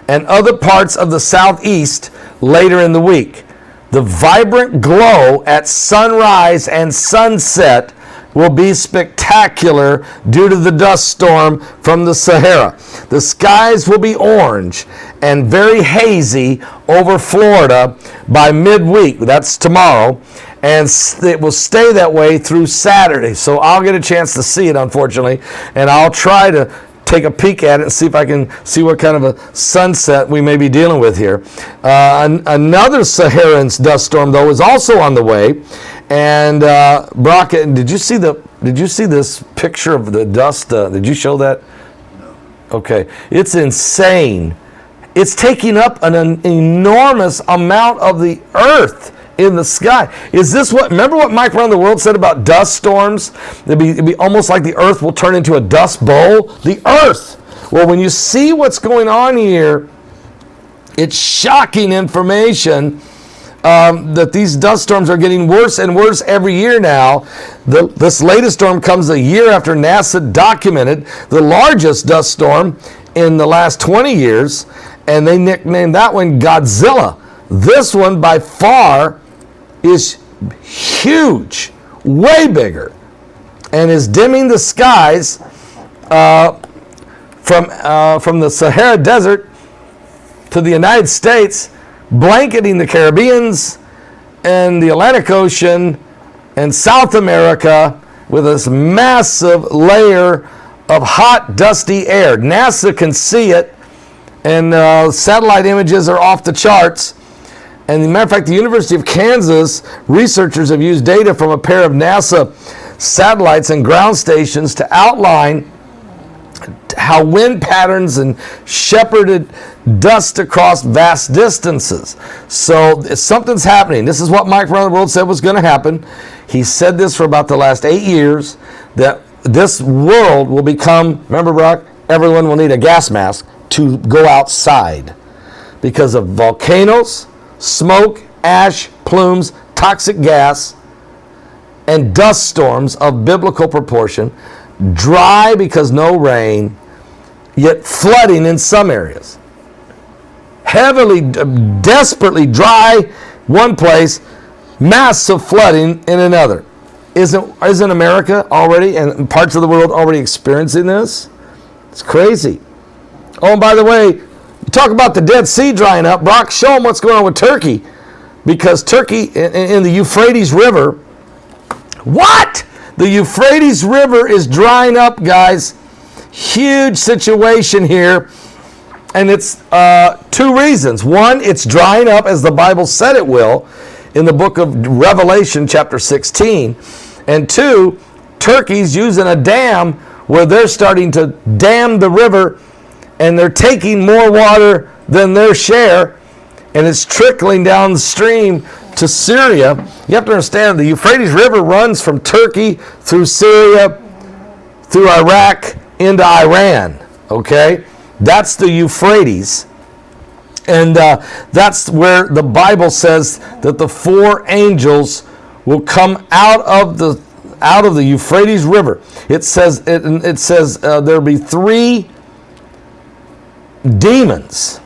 and other parts of the southeast later in the week. The vibrant glow at sunrise and sunset will be spectacular due to the dust storm from the Sahara. The skies will be orange and very hazy over Florida by midweek. That's tomorrow. And it will stay that way through Saturday. So I'll get a chance to see it, unfortunately. And I'll try to take a peek at it and see if I can see what kind of a sunset we may be dealing with here. Another Saharan dust storm, though, is also on the way. And Brock, did you see this picture of the dust? Did you show that? No. Okay, it's insane. It's taking up an enormous amount of the earth in the sky. Is this remember what Mike Around the World said about dust storms? It'd be almost like the earth will turn into a dust bowl. The earth. Well, when you see what's going on here, it's shocking information that these dust storms are getting worse and worse every year now. This latest storm comes a year after NASA documented the largest dust storm in the last 20 years, and they nicknamed that one Godzilla. This one by far is huge, way bigger, and is dimming the skies from the Sahara Desert to the United States, blanketing the Caribbeans and the Atlantic Ocean and South America with this massive layer of hot, dusty air. NASA can see it, and satellite images are off the charts. And as a matter of fact, the University of Kansas researchers have used data from a pair of NASA satellites and ground stations to outline how wind patterns and shepherded dust across vast distances. So something's happening. This is what Mike from Around the World said was going to happen. He said this for about the last 8 years, that this world will become, remember Brock, everyone will need a gas mask to go outside because of volcanoes, smoke, ash, plumes, toxic gas, and dust storms of biblical proportion, dry because no rain, yet flooding in some areas. Heavily, desperately dry one place, massive flooding in another. Isn't America already, and parts of the world already experiencing this? It's crazy. Oh, and by the way, you talk about the Dead Sea drying up. Brock, show them what's going on with Turkey. Because Turkey, in the Euphrates River, what? The Euphrates River is drying up, guys. Huge situation here. And it's 2 reasons. One, it's drying up as the Bible said it will in the book of Revelation, chapter 16. And 2, Turkey's using a dam where they're starting to dam the river, and they're taking more water than their share, and it's trickling downstream to Syria. You have to understand, the Euphrates River runs from Turkey through Syria, through Iraq, into Iran, okay? That's the Euphrates. And that's where the Bible says that the 4 angels will come out of the Euphrates River. It says there'll be 3 demons,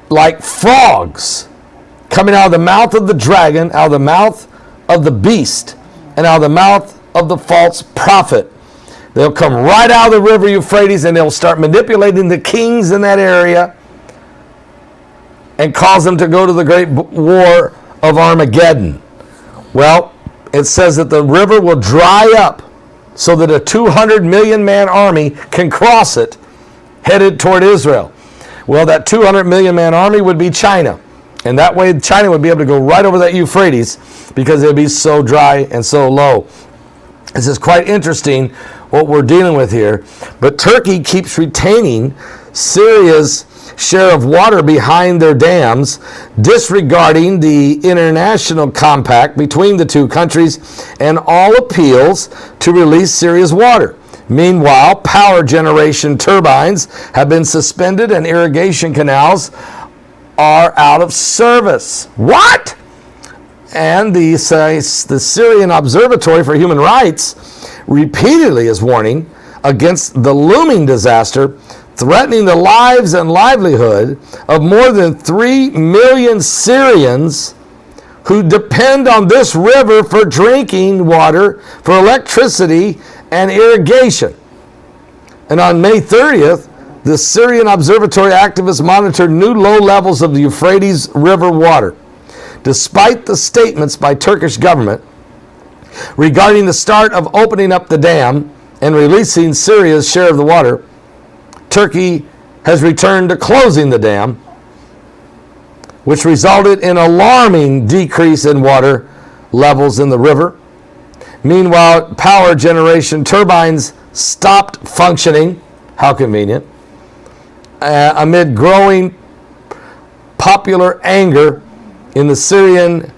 like frogs, coming out of the mouth of the dragon, out of the mouth of the beast, and out of the mouth of the false prophet. They'll come right out of the river Euphrates, and they'll start manipulating the kings in that area and cause them to go to the great war of Armageddon. Well, it says that the river will dry up so that a 200 million man army can cross it, headed toward Israel. Well, that 200 million man army would be China. And that way China would be able to go right over that Euphrates because it would be so dry and so low. This is quite interesting what we're dealing with here. But Turkey keeps retaining Syria's share of water behind their dams, disregarding the international compact between the 2 countries and all appeals to release Syria's water. Meanwhile, power generation turbines have been suspended and irrigation canals are out of service. What? And the Syrian Observatory for Human Rights repeatedly is warning against the looming disaster threatening the lives and livelihood of more than 3 million Syrians who depend on this river for drinking water, for electricity, and irrigation. And on May 30th, the Syrian Observatory activists monitored new low levels of the Euphrates River water. Despite the statements by Turkish government regarding the start of opening up the dam and releasing Syria's share of the water, Turkey has returned to closing the dam, which resulted in alarming decrease in water levels in the river. Meanwhile, power generation turbines stopped functioning. How convenient. Amid growing popular anger in the Syrian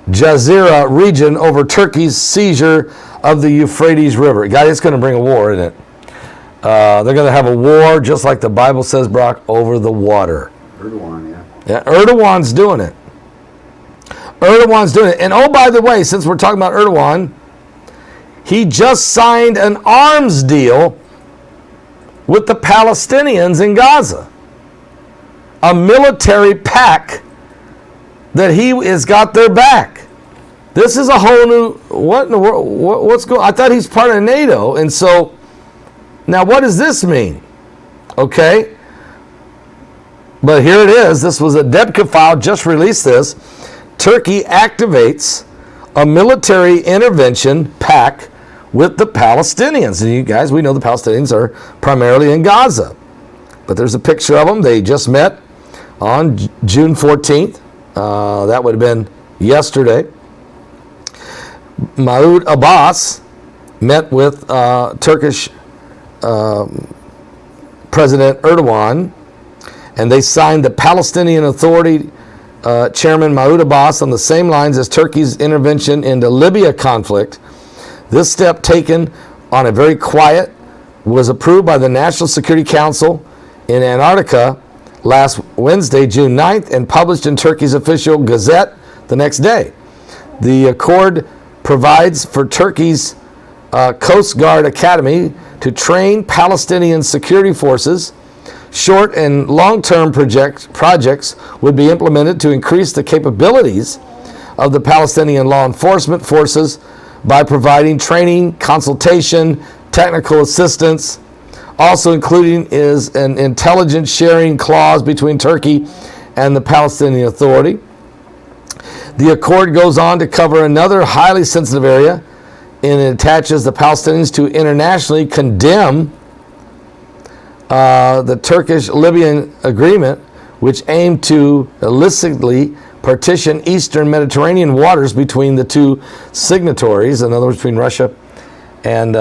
Jazeera region over Turkey's seizure of the Euphrates River. Guys, it's going to bring a war, isn't it? They're going to have a war, just like the Bible says, Brock, over the water. Erdogan, yeah. Yeah, Erdogan's doing it. Erdogan's doing it. And oh, by the way, since we're talking about Erdogan, he just signed an arms deal with the Palestinians in Gaza. A military pact that he has got their back. This is a whole new, what in the world, what's going on? I thought he's part of NATO, and so, now what does this mean? Okay, but here it is. This was a Debka file, just released this. Turkey activates a military intervention pact with the Palestinians. And you guys, we know the Palestinians are primarily in Gaza. But there's a picture of them. They just met on June 14th. That would have been yesterday. Mahmoud Abbas met with Turkish President Erdogan, and they signed the Palestinian Authority Chairman Mahmoud Abbas on the same lines as Turkey's intervention in the Libya conflict. This step, taken on a very quiet, was approved by the National Security Council in Antarctica last Wednesday, June 9th, and published in Turkey's official gazette the next day. The accord provides for Turkey's Coast Guard Academy to train Palestinian security forces. Short and long-term projects would be implemented to increase the capabilities of the Palestinian law enforcement forces by providing training, consultation, technical assistance. Also including is an intelligence sharing clause between Turkey and the Palestinian Authority. The accord goes on to cover another highly sensitive area, and it attaches the Palestinians to internationally condemn the Turkish-Libyan agreement, which aimed to illicitly partition eastern Mediterranean waters between the two signatories, in other words, between Russia and,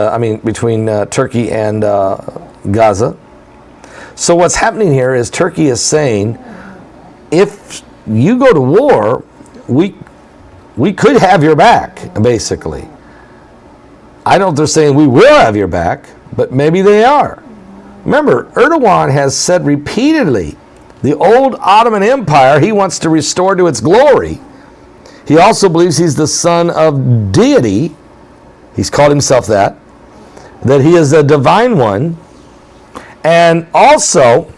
between Turkey and Gaza. So what's happening here is Turkey is saying, if you go to war, we could have your back, basically. I don't know if they're saying we will have your back, but maybe they are. Remember, Erdogan has said repeatedly, the old Ottoman Empire he wants to restore to its glory. He also believes he's the son of deity. He's called himself that he is a divine one. And also,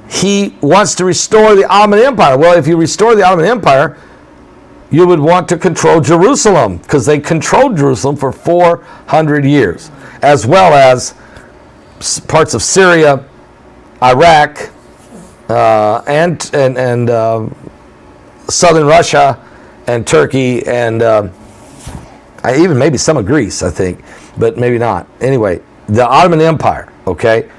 he wants to restore the Ottoman Empire. Well, if you restore the Ottoman Empire, you would want to control Jerusalem, because they controlled Jerusalem for 400 years, as well as parts of Syria, Iraq, and southern Russia, and Turkey, and even maybe some of Greece, I think, but maybe not. Anyway, the Ottoman Empire, okay,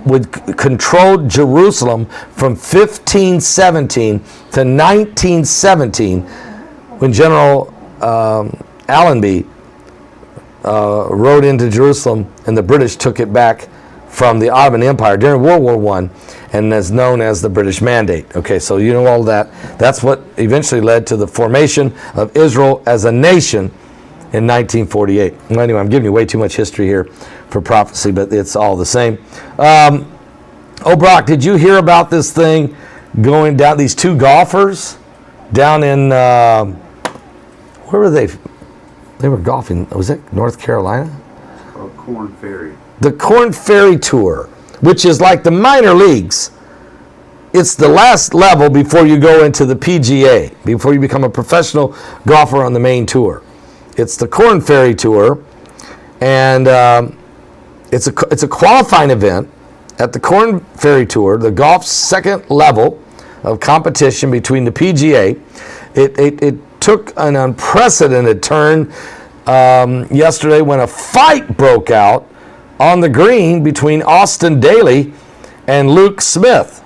would control Jerusalem from 1517 to 1917, when General Allenby rode into Jerusalem, and the British took it back from the Ottoman Empire during World War I, and is known as the British Mandate. Okay, so you know all that. That's what eventually led to the formation of Israel as a nation in 1948. Well, anyway, I'm giving you way too much history here for prophecy, but it's all the same. Brock, did you hear about this thing going down, these two golfers down in, where were they? They were golfing, was it North Carolina? Oh, Corn Ferry. The Corn Ferry Tour, which is like the minor leagues. It's the last level before you go into the PGA, before you become a professional golfer on the main tour. It's the Corn Ferry Tour, and it's a qualifying event at the Corn Ferry Tour, the golf's second level of competition between the PGA. It took an unprecedented turn yesterday when a fight broke out on the green between Austin Daly and Luke Smith.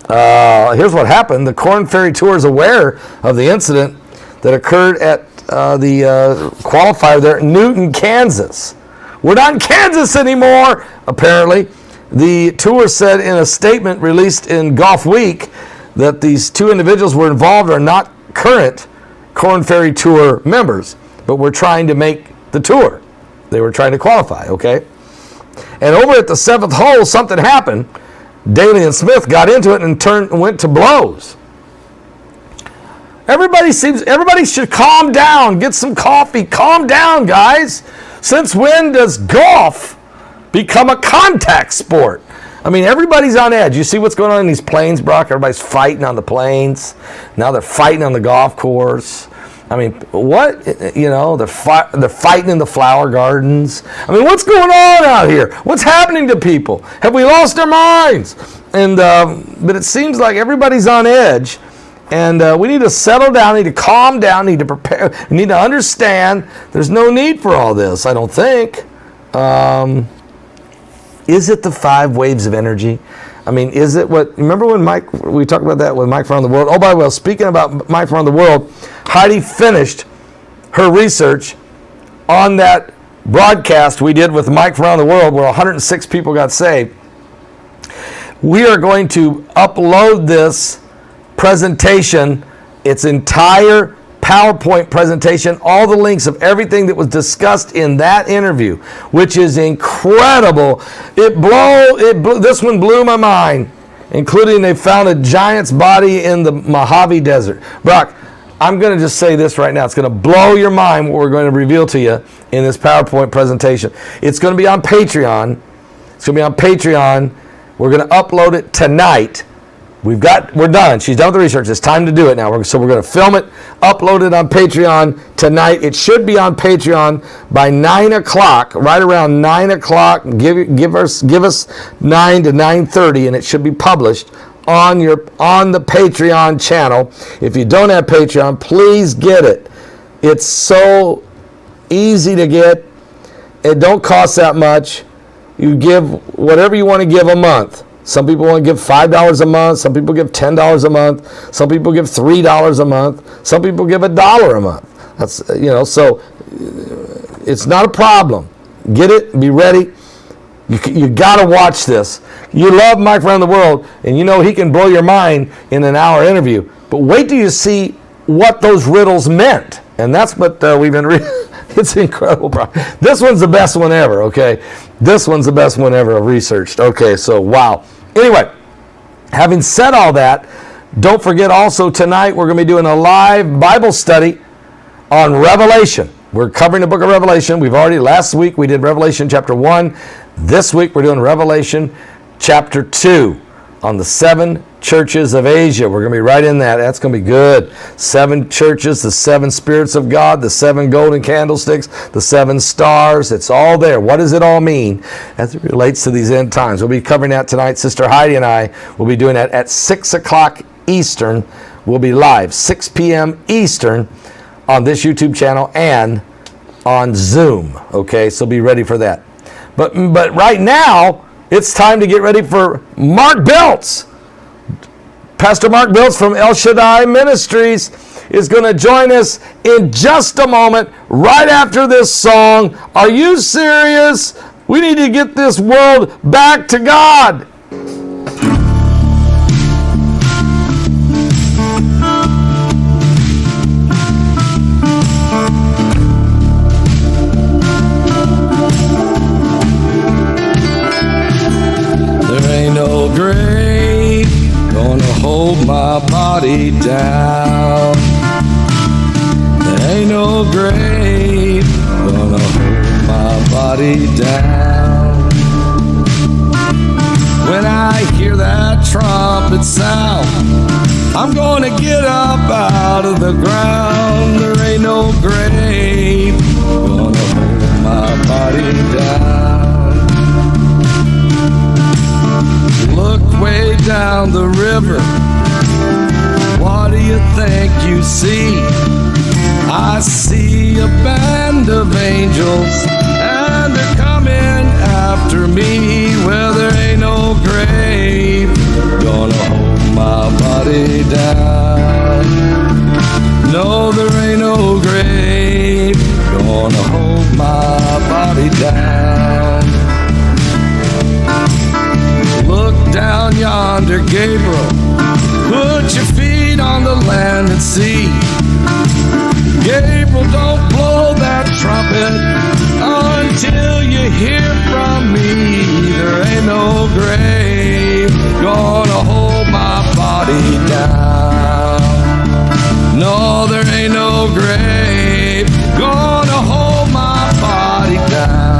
Here's what happened. The Corn Ferry Tour is aware of the incident that occurred at the qualifier there in Newton, Kansas. We're not in Kansas anymore, apparently. The tour said in a statement released in Golf Week that these two individuals were involved are not current Corn Ferry Tour members, but were trying to make the tour. They were trying to qualify, okay? And over at the seventh hole, something happened. Daly and Smith got into it and went to blows. Everybody should calm down, get some coffee, calm down, guys. Since when does golf become a contact sport? I mean, everybody's on edge. You see what's going on in these planes, Brock? Everybody's fighting on the planes. Now they're fighting on the golf course. I mean, what? You know, they're fighting in the flower gardens. I mean, what's going on out here? What's happening to people? Have we lost our minds? And but it seems like everybody's on edge. And we need to settle down, need to calm down, need to prepare, need to understand there's no need for all this, I don't think. Is it the 5 waves of energy? I mean, is it what, remember when we talked about that with Mike from Around the World? Oh, by the way, speaking about Mike from Around the World, Heidi finished her research on that broadcast we did with Mike from around the world where 106 people got saved. We are going to upload this presentation, its entire PowerPoint presentation, all the links of everything that was discussed in that interview, which is incredible. This one blew my mind, including they found a giant's body in the Mojave Desert. Brock, I'm going to just say this right now. It's going to blow your mind what we're going to reveal to you in this PowerPoint presentation. It's going to be on Patreon. It's going to be on Patreon. We're going to upload it tonight. We're done. She's done with the research. It's time to do it now. So we're going to film it, upload it on Patreon tonight. It should be on Patreon by 9 o'clock, right around 9 o'clock. Give us 9 to 9:30, and it should be published on the Patreon channel. If you don't have Patreon, please get it. It's so easy to get. It don't cost that much. You give whatever you want to give a month. Some people want to give $5 a month. Some people give $10 a month. Some people give $3 a month. Some people give $1 a month. That's, so it's not a problem. Get it. Be ready. You got to watch this. You love Mike around the world, and he can blow your mind in an hour interview. But wait till you see what those riddles meant. And that's what we've been reading. It's incredible. This one's the best one ever, okay? This one's the best one ever I've researched. Okay, so wow. Anyway, having said all that, don't forget also tonight we're going to be doing a live Bible study on Revelation. We're covering the book of Revelation. Last week we did Revelation chapter 1. This week we're doing Revelation chapter 2 on the 7 churches of Asia. We're going to be right in that. That's going to be good. 7 churches, the 7 spirits of God, the 7 golden candlesticks, the 7 stars. It's all there. What does it all mean as it relates to these end times? We'll be covering that tonight. Sister Heidi and I will be doing that at 6 o'clock Eastern. We'll be live, 6 p.m. Eastern on this YouTube channel and on Zoom. Okay, so be ready for that. But right now, it's time to get ready for Mark Biltz. Pastor Mark Biltz from El Shaddai Ministries is going to join us in just a moment, right after this song. Are you serious? We need to get this world back to God. No grave gonna hold my body down. There ain't no grave gonna hold my body down. When I hear that trumpet sound, I'm gonna get up out of the ground. There ain't no grave gonna hold my body down. Look way down the river. What do you think you see? I see a band of angels, and they're coming after me. Well, there ain't no grave gonna hold my body down. No, there ain't no grave gonna hold my body down. Look down yonder, Gabriel. Put your feet on the land and see. Gabriel, don't blow that trumpet until you hear from me. There ain't no grave gonna hold my body down. No, there ain't no grave gonna hold my body down.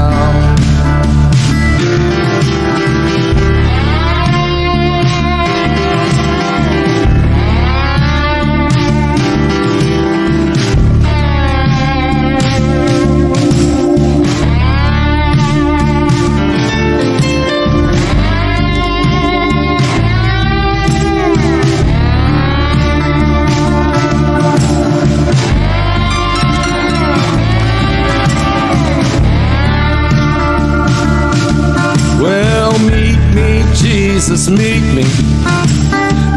Jesus, meet me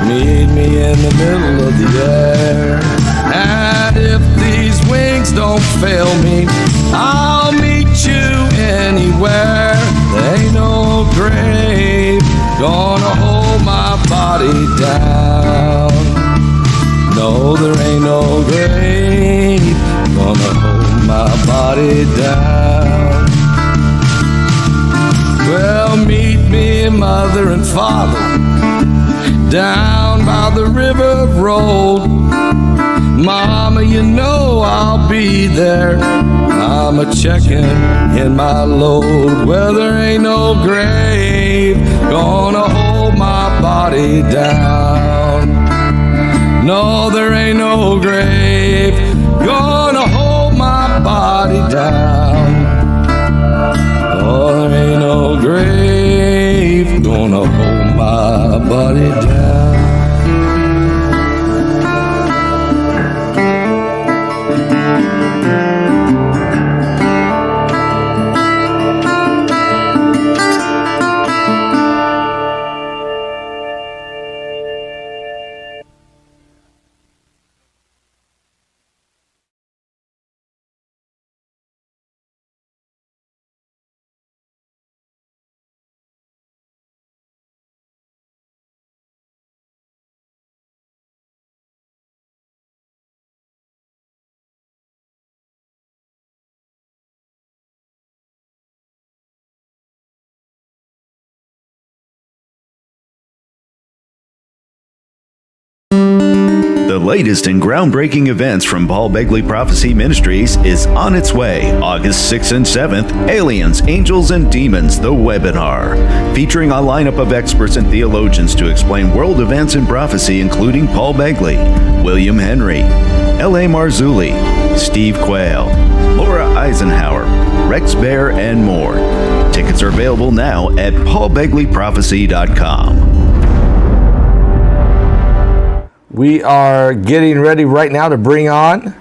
in the middle of the air. And if these wings don't fail me, I'll meet you anywhere. There ain't no grave gonna hold my body down. No, there ain't no grave gonna hold my body down. Well, meet me, mother and father, down by the river road. Mama, you know I'll be there. I'm a checking in my load. Well, there ain't no grave gonna hold my body down. No, there ain't no grave gonna hold my body down. Oh, there ain't no grave gonna hold my body down. The latest in groundbreaking events from Paul Begley Prophecy Ministries is on its way. August 6th and 7th, Aliens, Angels, and Demons, the webinar. Featuring a lineup of experts and theologians to explain world events and prophecy, including Paul Begley, William Henry, L.A. Marzulli, Steve Quayle, Laura Eisenhower, Rex Bear, and more. Tickets are available now at paulbegleyprophecy.com. We are getting ready right now to bring on,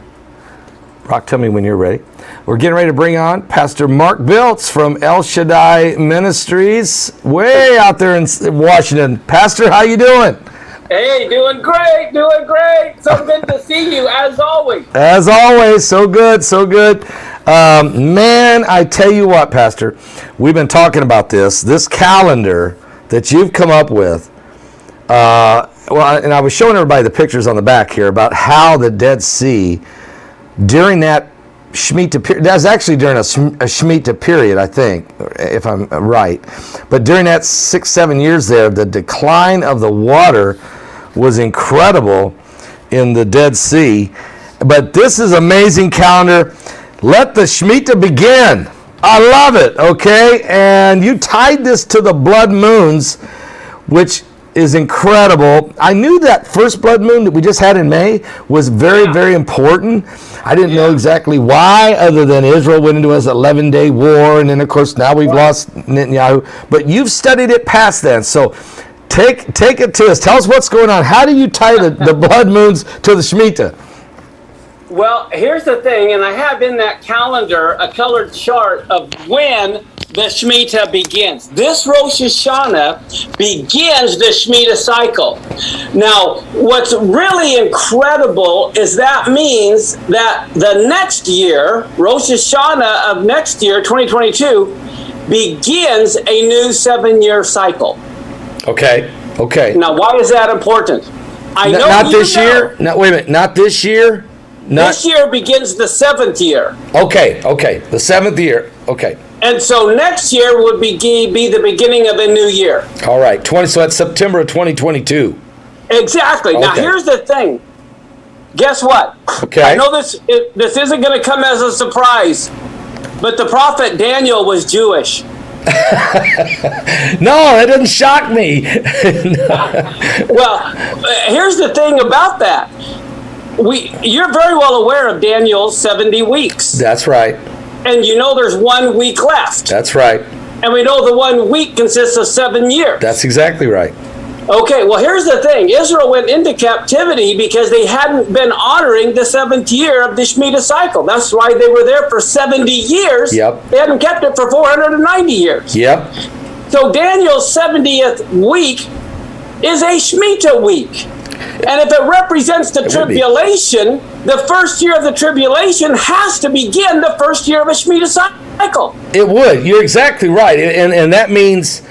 Brock, tell me when you're ready. We're getting ready to bring on Pastor Mark Biltz from El Shaddai Ministries, way out there in Washington. Pastor, how you doing? Hey, doing great. So good to see you, as always. As always, so good. Man, I tell you what, Pastor, we've been talking about this calendar that you've come up with. And I was showing everybody the pictures on the back here about how the Dead Sea, during that Shemitah period, that was actually during a Shemitah period, I think, if I'm right. But during that 6-7 years there, the decline of the water was incredible in the Dead Sea. But this is amazing calendar. Let the Shemitah begin. I love it, okay? And you tied this to the blood moons, which is incredible. I knew that first blood moon that we just had in May was very, very important. I didn't know exactly why, other than Israel went into an 11-day war, and then, of course, now we've lost Netanyahu. But you've studied it past then, so take it to us. Tell us what's going on. How do you tie the blood moons to the Shemitah? Well, here's the thing, and I have in that calendar a colored chart of when the Shemitah begins. This Rosh Hashanah begins the Shemitah cycle. Now, what's really incredible is that means that the next year, Rosh Hashanah of next year, 2022, begins a new 7-year cycle. Okay. Now, why is that important? Not this year? No, wait a minute. Not this year? This year begins the 7th year. Okay. The 7th year. Okay. And so next year would be the beginning of a new year. All right. So that's September of 2022. Exactly. Okay. Now, here's the thing. Guess what? Okay. I know this isn't going to come as a surprise, but the prophet Daniel was Jewish. No, it doesn't shock me. Well, here's the thing about that. You're very well aware of Daniel's 70 weeks. That's right. And you know there's 1 week left. That's right. And we know the 1 week consists of 7 years. That's exactly right. Okay, well, here's the thing. Israel went into captivity because they hadn't been honoring the 7th year of the Shemitah cycle. That's why they were there for 70 years. Yep. They hadn't kept it for 490 years. Yep. So Daniel's 70th week is a Shemitah week. And if it represents the tribulation, the first year of the tribulation has to begin the first year of a Shemitah cycle. It would. You're exactly right. And that means...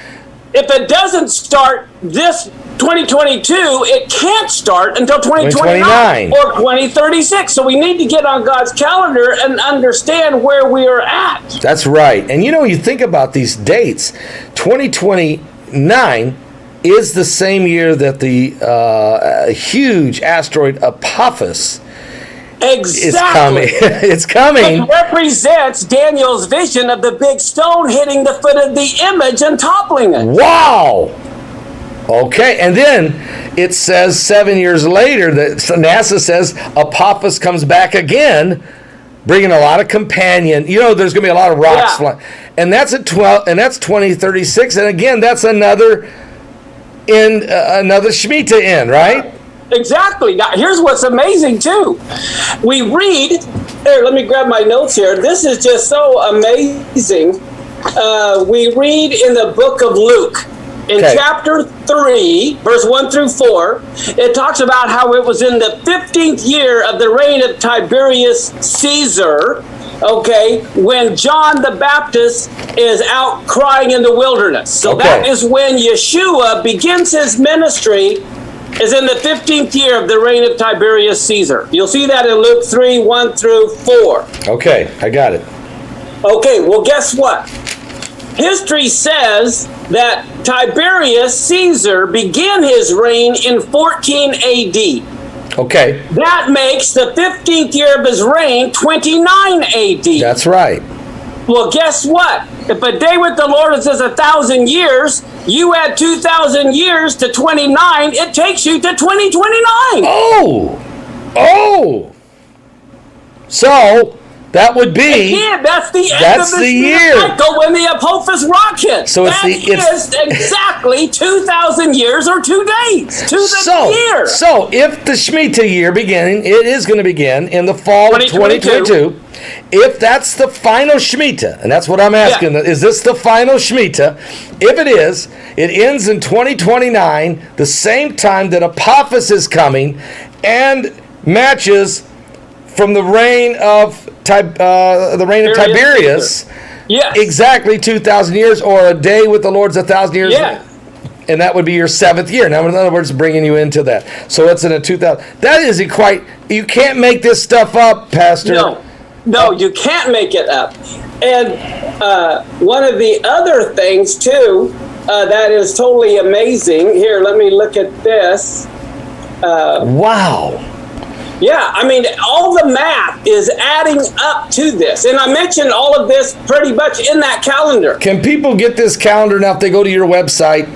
If it doesn't start this 2022, it can't start until 2029 or 2036. So we need to get on God's calendar and understand where we are at. That's right. And you think about these dates, 2029 is the same year that the huge asteroid Apophis is coming. It's coming. It represents Daniel's vision of the big stone hitting the foot of the image and toppling it. Wow. Okay, and then it says 7 years later that NASA says Apophis comes back again, bringing a lot of companion. There's going to be a lot of rocks flying, and that's at 12, and that's 2036, and again that's another Shemitah end, right? Exactly. Now, here's what's amazing, too. We read, here, let me grab my notes here. This is just so amazing. We read in the book of Luke, in chapter 3, verse 1 through 4, it talks about how it was in the 15th year of the reign of Tiberius Caesar, when John the Baptist is out crying in the wilderness. So that is when Yeshua begins his ministry, is in the 15th year of the reign of Tiberius Caesar. You'll see that in Luke 3, 1 through 4. Okay, I got it. Okay, well, guess what? History says that Tiberius Caesar began his reign in 14 AD. Okay. That makes the 15th year of his reign 29 AD. That's right. Well, guess what? If a day with the Lord is 1,000 years, you add 2,000 years to 29, it takes you to 2029. Oh! So, that would be... Again, that's the end of the year cycle when the Apophis rock hits. So that is exactly 2,000 years or 2 days to the year. So, if the Shemitah year it is going to begin in the fall of 2022. If that's the final Shemitah, and that's what I'm asking, is this the final Shemitah? If it is, it ends in 2029, the same time that Apophis is coming, and matches from the reign of Tiberius. Yes. Exactly 2,000 years, or a day with the Lord's 1,000 years. Yeah. And that would be your 7th year. Now, in other words, bringing you into that. So it's in a 2,000. That isn't quite. You can't make this stuff up, Pastor. No, you can't make it up. And one of the other things, too, that is totally amazing. Here, let me look at this. Wow. Yeah, I mean, all the math is adding up to this. And I mentioned all of this pretty much in that calendar. Can people get this calendar now if they go to your website?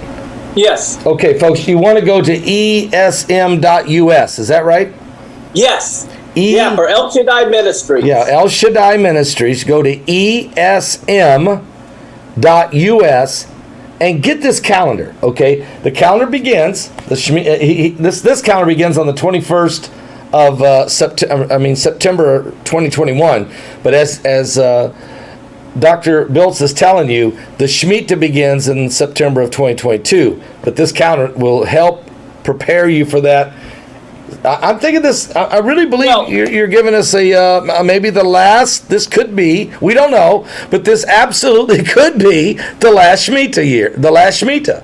Yes. Okay, folks, you want to go to esm.us. Is that right? Yes. For El Shaddai Ministries. Yeah, El Shaddai Ministries. Go to esm.us and get this calendar, okay? The calendar begins, this calendar begins on the 21st of September 2021. But as Dr. Biltz is telling you, the Shemitah begins in September of 2022. But this calendar will help prepare you for that. I'm thinking this. I really believe you're giving us a maybe the last. This could be. We don't know, but this absolutely could be the last Shemitah year. The last Shemitah.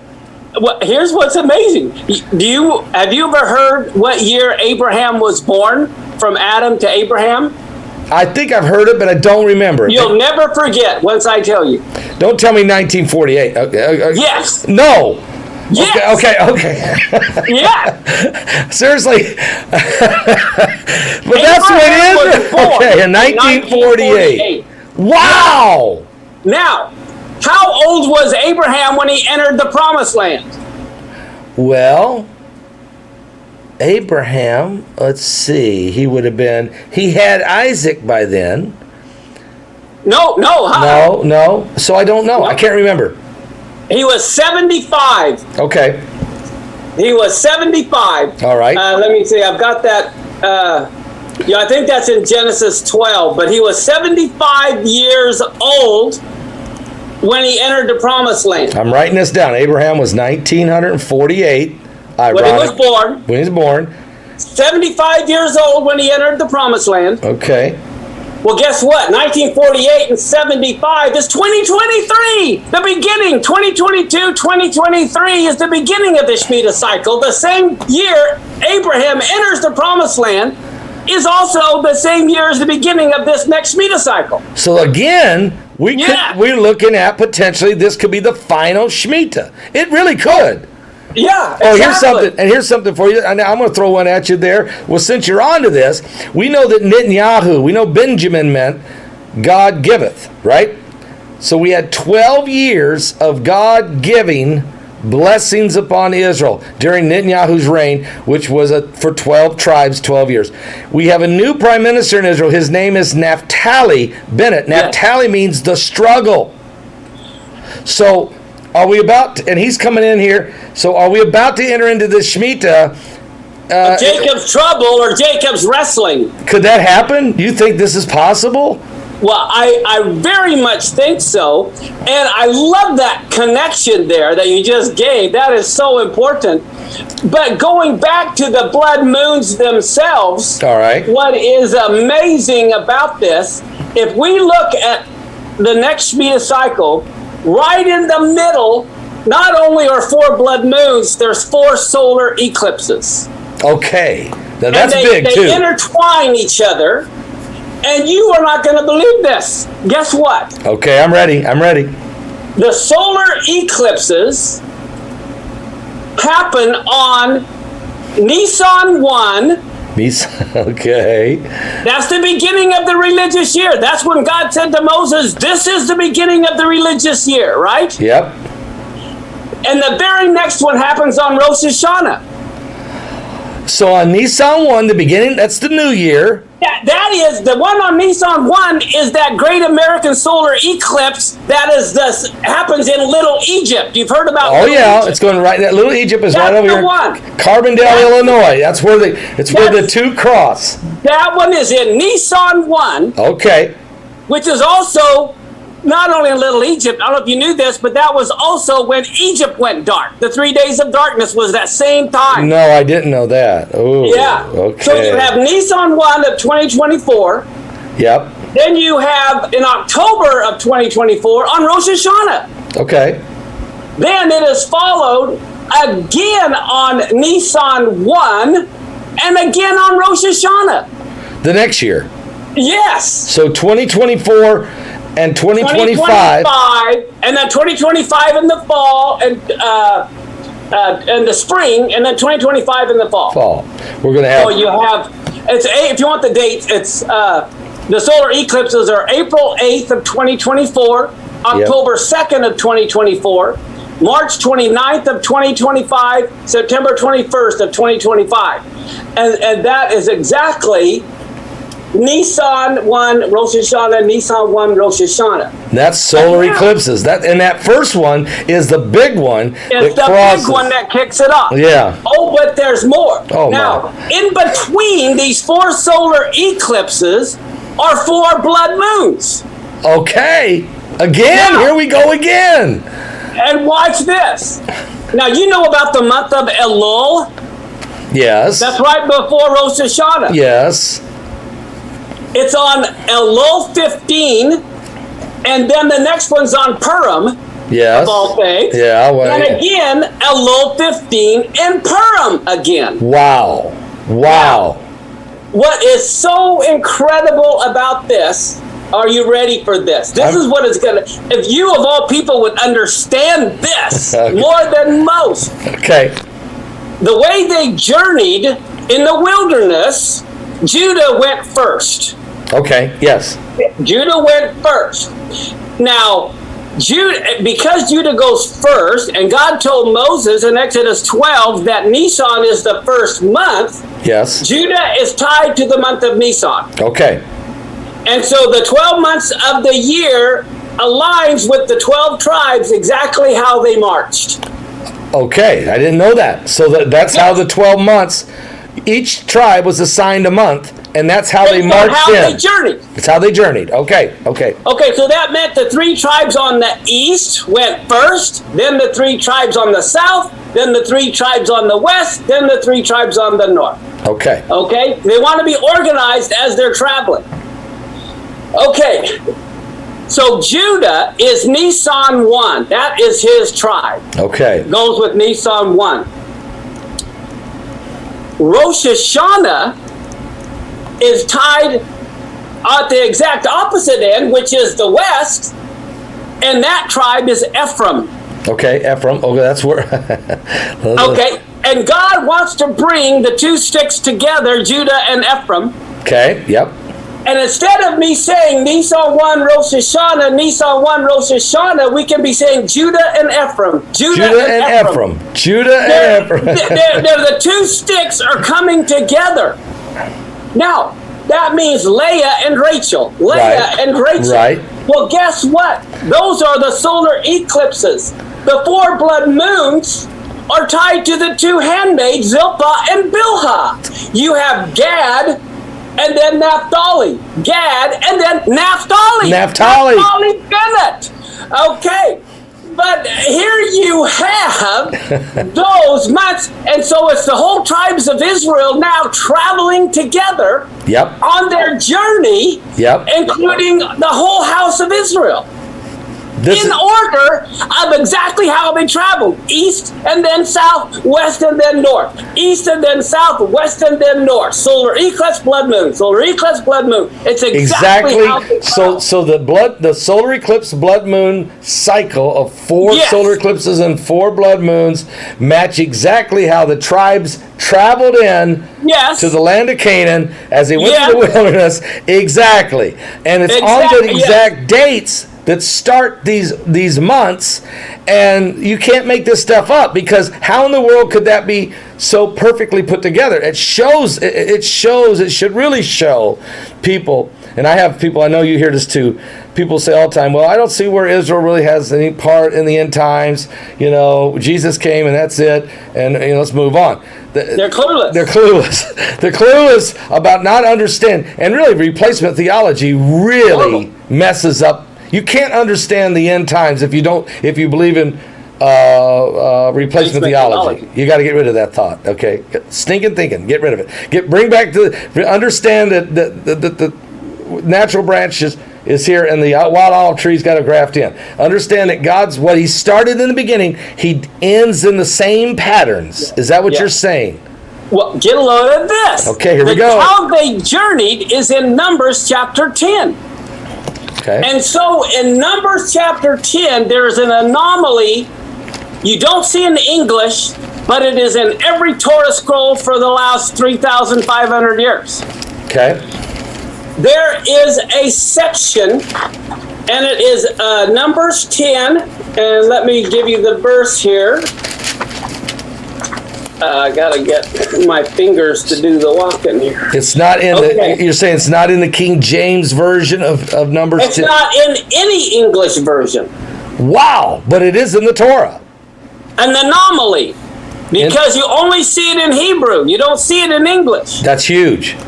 Well, here's what's amazing. Have you ever heard what year Abraham was born? From Adam to Abraham. I think I've heard it, but I don't remember it. You'll never forget once I tell you. Don't tell me 1948. Yes. No. Yes. Okay. Yeah. Seriously. But that's what it is? Okay, in 1948. Wow. Now, how old was Abraham when he entered the Promised Land? Well, Abraham, let's see, he had Isaac by then. No. No. So I don't know. I can't remember. He was 75. Okay. He was 75. All right. Let me see. I've got that. I think that's in Genesis 12. But he was 75 years old when he entered the Promised Land. I'm writing this down. Abraham was 1948. When he was born. When he was born. 75 years old when he entered the Promised Land. Okay. Well, guess what? 1948 and 75 is 2023, the beginning. 2022, 2023 is the beginning of the Shemitah cycle. The same year Abraham enters the Promised Land is also the same year as the beginning of this next Shemitah cycle. So again, we're looking at potentially this could be the final Shemitah. It really could. Yeah, Oh, exactly. here's something for you. And I'm going to throw one at you there. Well, since you're on to this, we know that Netanyahu, we know Benjamin meant God giveth, right? So we had 12 years of God giving blessings upon Israel during Netanyahu's reign, which was for 12 tribes, 12 years. We have a new prime minister in Israel. His name is Naphtali Bennett. Naphtali means the struggle. So are we about to, and he's coming in here, so are we about to enter into this Shemitah? Jacob's trouble or Jacob's wrestling. Could that happen? Do you think this is possible? Well, I very much think so. And I love that connection there that you just gave. That is so important. But going back to the blood moons themselves, All right. What is amazing about this, if we look at the next Shemitah cycle, right in the middle, not only are 4 blood moons, there's 4 solar eclipses. Okay. Now that's and big too. They intertwine each other, and you are not going to believe this. Guess what? Okay, I'm ready. The solar eclipses happen on Nisan 1. Okay. That's the beginning of the religious year. That's when God said to Moses, this is the beginning of the religious year, right? Yep. And the very next one happens on Rosh Hashanah. So on Nisan 1, the beginning, that's the new year. That is, the one on Nisan 1 is that great American solar eclipse that happens in Little Egypt. You've heard about Oh, Little yeah. Egypt. It's going right, that Little Egypt is That's right over the here. one. Carbondale, Illinois. That's where the two cross. That one is in Nisan 1, Okay. which is also not only in Little Egypt. I don't know if you knew this, but that was also when Egypt went dark. The 3 days of darkness was that same time. No, I didn't know that. Oh, Yeah. Okay. So you have Nisan 1 of 2024. Yep. Then you have in October of 2024 on Rosh Hashanah. Okay. Then it is followed again on Nisan 1 and again on Rosh Hashanah. The next year. Yes. So 2024 and 2025. And then 2025 in the fall and the spring, and then 2025 in the fall. We're going to have. So you have, if you want the dates, it's the solar eclipses are April 8th of 2024, October 2nd of 2024, March 29th of 2025, September 21st of 2025. And that is exactly Nisan 1 Rosh Hashanah, Nisan 1 Rosh Hashanah. That's solar eclipses. That first one is the big one. It's the crosses. big one that kicks it off. Yeah. Oh, but there's more. Oh, now, my. in between these 4 solar eclipses are 4 blood moons. Okay. Again, here we go again. And watch this. Now, you know about the month of Elul? Yes. That's right before Rosh Hashanah. Yes. It's on Elul 15, and then the next one's on Purim, Yes. of all things. Yeah. Well, And again, Elul 15 and Purim again. Wow. What is so incredible about this, are you ready for this? This is what it's going to, if you of all people would understand this more than most. Okay. The way they journeyed in the wilderness, Judah went first. Okay. Yes. Judah went first. Now, because Judah goes first, and God told Moses in Exodus 12 that Nisan is the first month, Yes. Judah is tied to the month of Nisan. Okay. And so the 12 months of the year aligns with the 12 tribes exactly how they marched. Okay. I didn't know that. So that's how the 12 months, each tribe was assigned a month, and that's how they marched how in. they journeyed. It's how they journeyed. Okay. Okay, so that meant the 3 tribes on the east went first, then the 3 tribes on the south, then the 3 tribes on the west, then the 3 tribes on the north. Okay. Okay? They want to be organized as they're traveling. Okay. So Judah is Nisan 1. That is his tribe. Okay. Goes with Nisan 1. Rosh Hashanah is tied at the exact opposite end, which is the west, and that tribe is Ephraim. Okay, Ephraim. Okay, that's where. Okay, and God wants to bring the two sticks together, Judah and Ephraim. Okay, yep. And instead of me saying Nisan 1 Rosh Hashanah, Nisan 1 Rosh Hashanah, we can be saying Judah and Ephraim. Judah and Ephraim. Judah and Ephraim. They're the two sticks are coming together. Now, that means Leah and Rachel. Leah and Rachel. Right. Well, guess what? Those are the solar eclipses. The 4 blood moons are tied to the 2 handmaids, Zilpah and Bilhah. You have Gad and then Naphtali. Gad and then Naphtali. Naphtali Bennett. Okay. But here you have those months, and so it's the whole tribes of Israel now traveling together on their journey, including the whole house of Israel. In order of exactly how they traveled. East and then south, west and then north. East and then south, west and then north. Solar eclipse, blood moon. Solar eclipse, blood moon. It's exactly how they traveled. So the solar eclipse blood moon cycle of 4 solar eclipses and 4 blood moons match exactly how the tribes traveled in to the land of Canaan as they went through the wilderness. Exactly. And it's on the exact dates that start these months, and you can't make this stuff up, because how in the world could that be so perfectly put together? It should really show people, and I have people, I know you hear this too, people say all the time, well, I don't see where Israel really has any part in the end times, Jesus came and that's it, and let's move on. They're clueless. They're clueless. They're clueless about not understanding, and really replacement theology really messes up. You can't understand the end times if you believe in replacement theology. You got to get rid of that thought. Okay, stinking thinking. Get rid of it. Bring back understand that the natural branch is here, and the wild olive tree's got to graft in. Understand that God's what He started in the beginning, He ends in the same patterns. Is that what you're saying? Well, get a load of this. Okay, here we go. How they journeyed is in Numbers chapter 10. Okay. And so in Numbers chapter 10, there's an anomaly you don't see in English, but it is in every Torah scroll for the last 3,500 years. Okay. There is a section, and it is Numbers 10, and let me give you the verse here. I gotta get my fingers to do the walking here. It's not in you're saying it's not in the King James version of Numbers 10? It's not in any English version. Wow, but it is in the Torah. An anomaly, because you only see it in Hebrew. You don't see it in English. That's huge.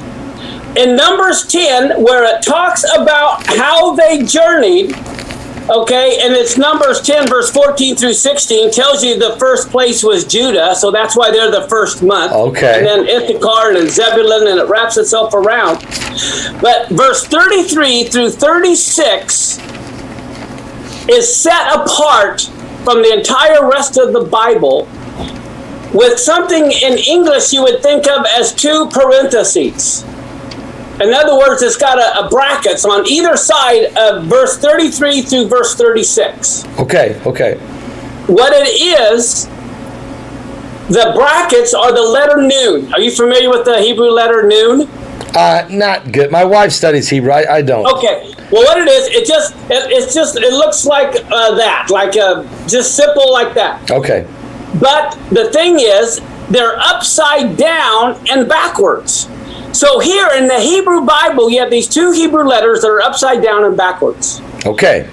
In Numbers 10, where it talks about how they journeyed, okay, and it's Numbers 10, verse 14 through 16, tells you the first place was Judah, so that's why they're the first month. Okay. And then Issachar and Zebulun, and it wraps itself around. But verse 33 through 36 is set apart from the entire rest of the Bible with something in English you would think of as 2 parentheses. In other words, it's got a brackets on either side of verse 33 through verse 36. Okay. What it is, the brackets are the letter Nun. Are you familiar with the Hebrew letter Nun? Not good. My wife studies Hebrew. I don't. Okay. Well, what it is, it looks like that, like just simple like that. Okay. But the thing is, they're upside down and backwards. So here in the Hebrew Bible, you have these 2 Hebrew letters that are upside down and backwards. Okay.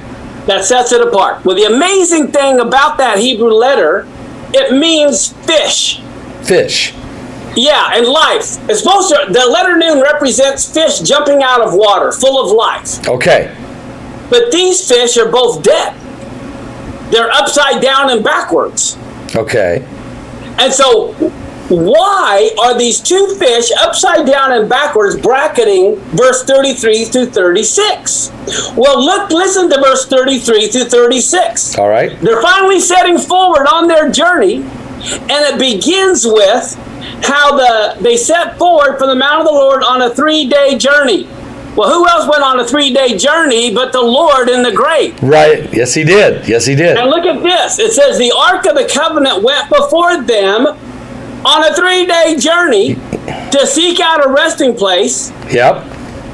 That sets it apart. Well, the amazing thing about that Hebrew letter, it means fish. Fish. Yeah, and life. It's supposed to, the letter Nun represents fish jumping out of water, full of life. Okay. But these fish are both dead. They're upside down and backwards. Okay. And so why are these two fish upside down and backwards bracketing verse 33 through 36? Well, listen to verse 33 through 36. All right. They're finally setting forward on their journey, and it begins with how they set forward from the Mount of the Lord on a 3-day journey. Well, who else went on a 3-day journey but the Lord in the great? Right. Yes, he did. Yes, he did. And look at this. It says the Ark of the Covenant went before them on a 3-day journey to seek out a resting place. Yep.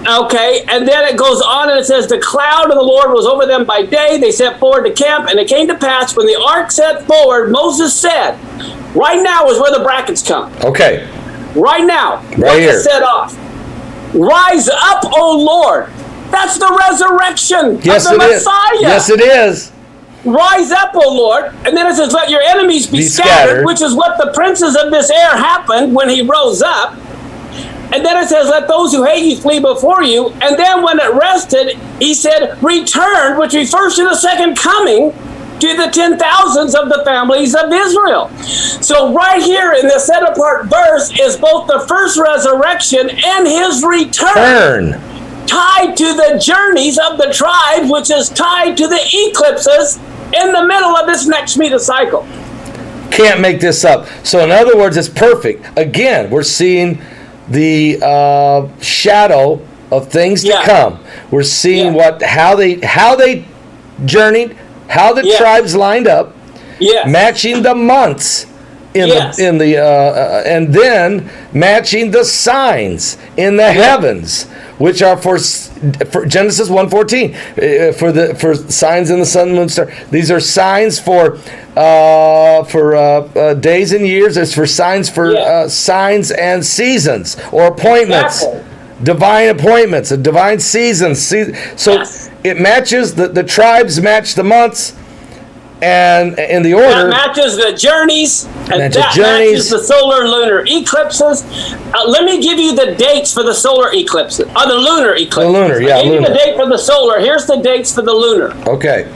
Okay, and then it goes on and it says the cloud of the Lord was over them by day. They set forward to camp, and it came to pass when the ark set forward, Moses said, right now is where the brackets come. Okay. Right now. Right here. Set off. Rise up, O Lord. That's the resurrection Yes, of the it Messiah. is. Yes, it is. Rise up, O Lord. And then it says, let your enemies be scattered, which is what the princes of this air happened when he rose up. And then it says, let those who hate you flee before you. And then when it rested, he said, return, which refers to the second coming to the 10,000s of the families of Israel. So right here in the set apart verse is both the first resurrection and his return. Tied to the journeys of the tribes, which is tied to the eclipses in the middle of this next Shemitah cycle. Can't make this up. So in other words, it's perfect. Again, we're seeing the shadow of things to come. We're seeing how they journeyed, how the tribes lined up, matching the months in the and then matching the signs in the heavens, which are for Genesis 1:14 for signs in the sun, moon, star. These are signs for days and years. It's for signs signs and seasons or appointments. Exactly. Divine appointments and divine seasons. So it matches the tribes match the months, and in the order that matches the journeys, and that matches the solar lunar eclipses. Let me give you the dates for the solar eclipses, or the lunar eclipses. The lunar, yeah, I gave lunar. you the date for the solar. Here's the dates for the lunar. Okay.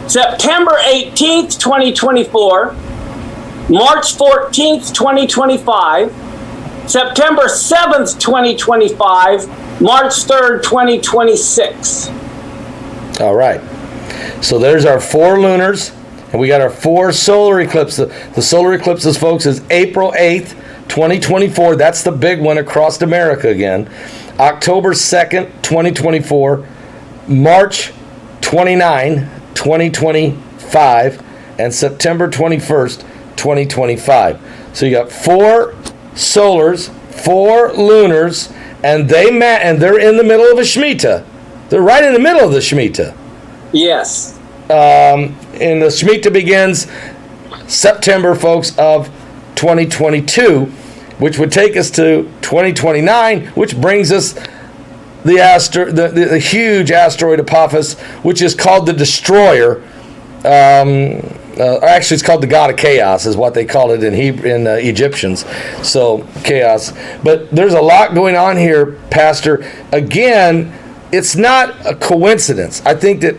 September 18th, 2024, March 14th, 2025, September 7th, 2025, March 3rd, 2026. All right. So there's our 4 lunars, and we got our 4 solar eclipses. The solar eclipses, folks, is April 8th, 2024. That's the big one across America again. October 2nd, 2024. March 29, 2025. And September 21st, 2025. So you got 4 solars, 4 lunars, and they're in the middle of a Shemitah. They're right in the middle of the Shemitah. Yes. And the Shemitah begins September, folks, of 2022, which would take us to 2029, which brings us the huge asteroid Apophis, which is called the Destroyer. Actually, it's called the God of Chaos, is what they call it in Egyptians. So, chaos. But there's a lot going on here, Pastor. Again, it's not a coincidence. I think that,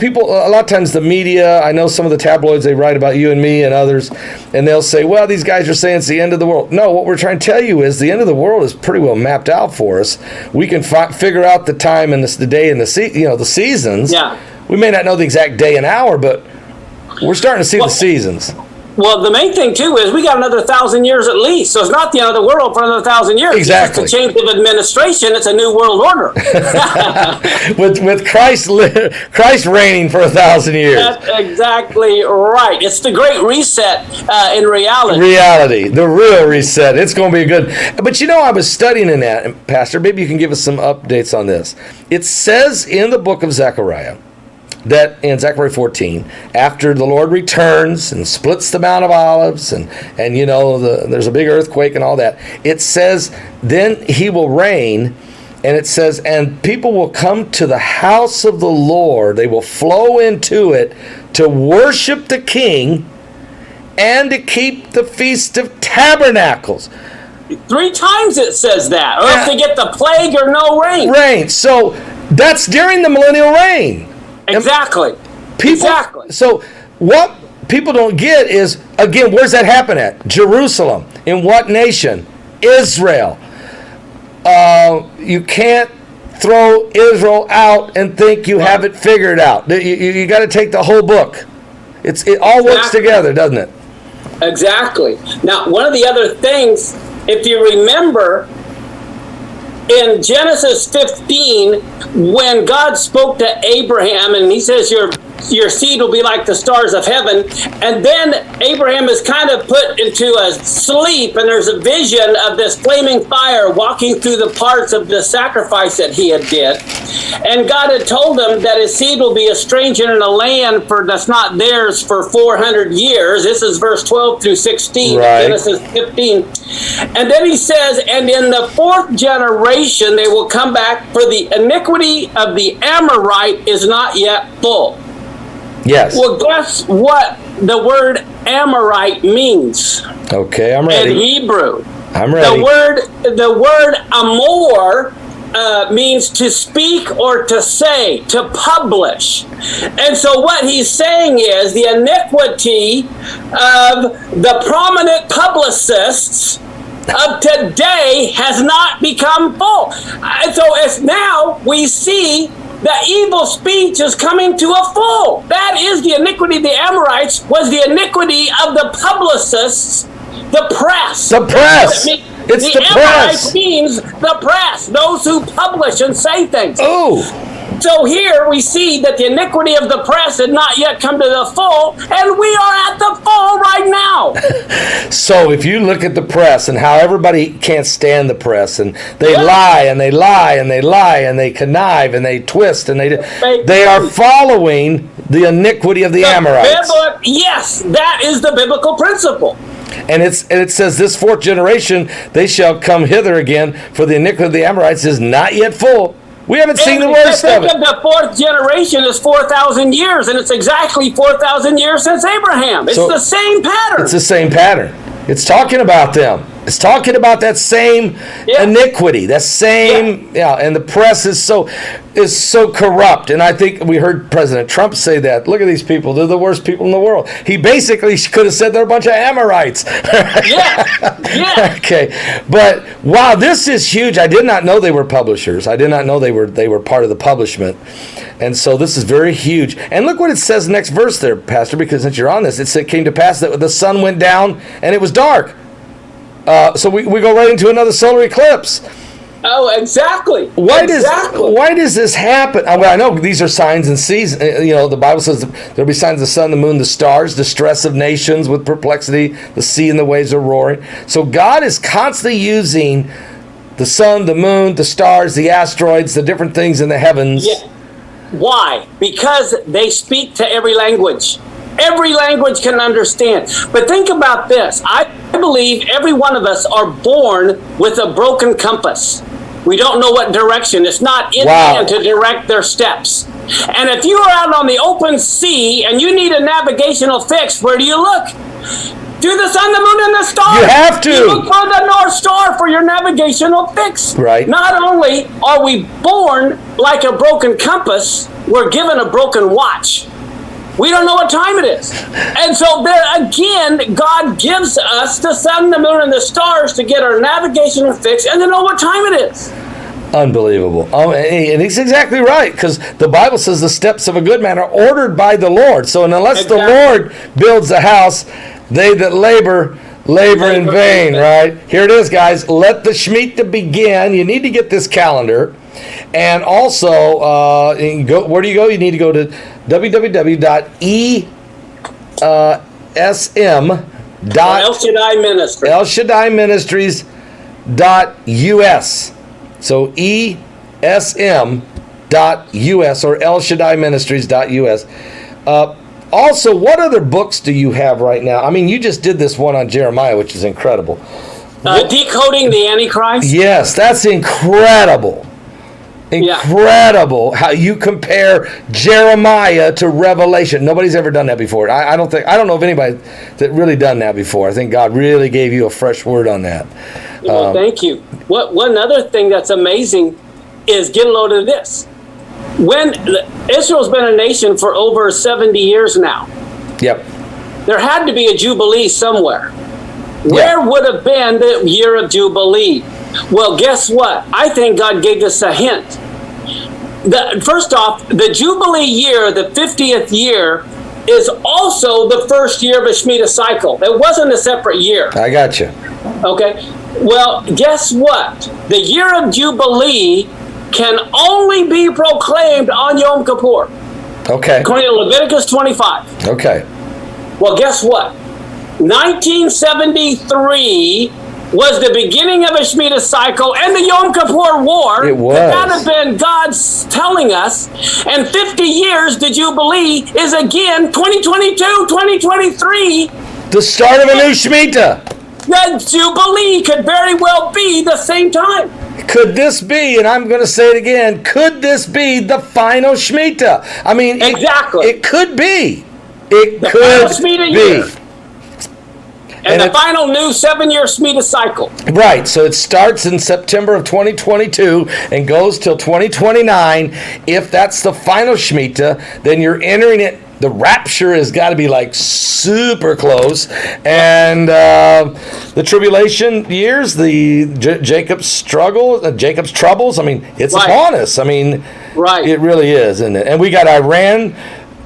people, a lot of times the media, I know some of the tabloids, they write about you and me and others, and they'll say, well, these guys are saying it's the end of the world. No, what we're trying to tell you is the end of the world is pretty well mapped out for us. We can figure out the time and the day and the seasons. Yeah. We may not know the exact day and hour, but we're starting to see the seasons. Well, the main thing, too, is we got another 1,000 years at least. So it's not the end of the world for another 1,000 years. Exactly. It's just a change of administration. It's a new world order. with Christ reigning for 1,000 years. That's exactly right. It's the great reset in reality. Reality. The real reset. It's going to be good. But I was studying in that, Pastor. Maybe you can give us some updates on this. It says in the book of Zechariah, that in Zechariah 14, after the Lord returns and splits the Mount of Olives, and there's a big earthquake and all that, it says, then he will reign, and it says, and people will come to the house of the Lord, they will flow into it to worship the King and to keep the Feast of Tabernacles. 3 times it says that, or else they get the plague or no rain. Rain. So that's during the millennial reign. Exactly. Exactly. So what people don't get is, again, where's that happen at? Jerusalem. In what nation? Israel. You can't throw Israel out and think you have it figured out. You got to take the whole book. It all works together, doesn't it? Exactly. Now, one of the other things, if you remember, in Genesis 15, when God spoke to Abraham, and he says, your seed will be like the stars of heaven, and then Abraham is kind of put into a sleep, and there's a vision of this flaming fire walking through the parts of the sacrifice that he had did. And God had told him that his seed will be a stranger in a land that's not theirs for 400 years. This is verse 12 through 16, right. Genesis 15. And then he says, and in the fourth generation they will come back, for the iniquity of the Amorite is not yet full. Yes. Well, guess what the word Amorite means? Okay, I'm ready. In Hebrew. I'm ready. The word Amor means to speak or to say, to publish. And so what he's saying is the iniquity of the prominent publicists of today has not become full. And so as now we see that evil speech is coming to a full. That is the iniquity of the Amorites, was the iniquity of the publicists, the press. The press. It's the Amorites press. means the press, those who publish and say things. Oh. So here we see that the iniquity of the press had not yet come to the full, and we are at the full right now. So if you look at the press and how everybody can't stand the press, and they lie and they lie and they lie and they connive and they twist and they are following the iniquity of the Amorites. Yes, that is the biblical principle. And it says, this fourth generation, they shall come hither again, for the iniquity of the Amorites is not yet full. We haven't seen the worst of it. The fourth generation is 4,000 years, and it's exactly 4,000 years since Abraham. It's the same pattern. It's the same pattern. It's talking about them. It's talking about that same iniquity, that same, and the press is so corrupt. And I think we heard President Trump say that. Look at these people. They're the worst people in the world. He basically could have said they're a bunch of Amorites. Yeah. Okay. But, wow, this is huge. I did not know they were publishers. I did not know they were part of the publishment. And so this is very huge. And look what it says next verse there, Pastor, because since you're on this, it came to pass that the sun went down and it was dark. So we go right into another solar eclipse. Oh, exactly. Why does this happen? I know these are signs and seasons. The Bible says there'll be signs of the sun, the moon, the stars, distress of nations with perplexity, the sea and the waves are roaring. So God is constantly using the sun, the moon, the stars, the asteroids, the different things in the heavens. Yeah. Why? Because they speak to every language. Every language can understand. But think about this. I believe every one of us are born with a broken compass. We don't know what direction. It's not in man to direct their steps. And if you are out on the open sea and you need a navigational fix, where do you look? To the sun, the moon, and the stars. You have to. You look for the North Star for your navigational fix. Right. Not only are we born like a broken compass, we're given a broken watch. We don't know what time it is. And so there again, God gives us the sun, the moon, and the stars to get our navigational fix and to know what time it is. Unbelievable. And he's exactly right, because the Bible says the steps of a good man are ordered by the Lord. So unless the Lord builds a house, they that labor in vain, right? Here it is, guys. Let the Shemitah begin. You need to get this calendar. And also, where do you go? You need to go to elshaddaiministries.us. So esm.us or elshaddaiministries.us. Also, what other books do you have right now? I mean, you just did this one on Jeremiah, which is incredible. Decoding the Antichrist? Yes, that's incredible. Incredible how you compare Jeremiah to Revelation. Nobody's ever done that before. I don't know of anybody that really done that before. I think God really gave you a fresh word on that. Well, thank you. One other thing that's amazing is, get a load of this. When Israel's been a nation for over 70 years now. Yep. there had to be a Jubilee somewhere. Where would have been the year of Jubilee? Well, guess what? I think God gave us a hint. First off, the Jubilee year, the 50th year, is also the first year of a Shemitah cycle. It wasn't a separate year. I got you. Okay. Well, guess what? The year of Jubilee can only be proclaimed on Yom Kippur. Okay. According to Leviticus 25. Okay. Well, guess what? 1973 was the beginning of a Shemitah cycle and the Yom Kippur War. It was. That had been God's telling us. And 50 years, the Jubilee is again 2022, 2023. The start of a new Shemitah. The Jubilee could very well be the same time. Could this be, and I'm going to say it again, could this be the final Shemitah? I mean, Exactly. It could be. It The could final Shemitah be. year. And the final new 7-year Shemitah cycle. Right, so it starts in September of 2022 and goes till 2029. If that's the final Shemitah, then you're entering it. The rapture has got to be like super close. And the tribulation years, the Jacob's struggle, Jacob's troubles, I mean, it's upon us. I mean, it really is, isn't it? And we got Iran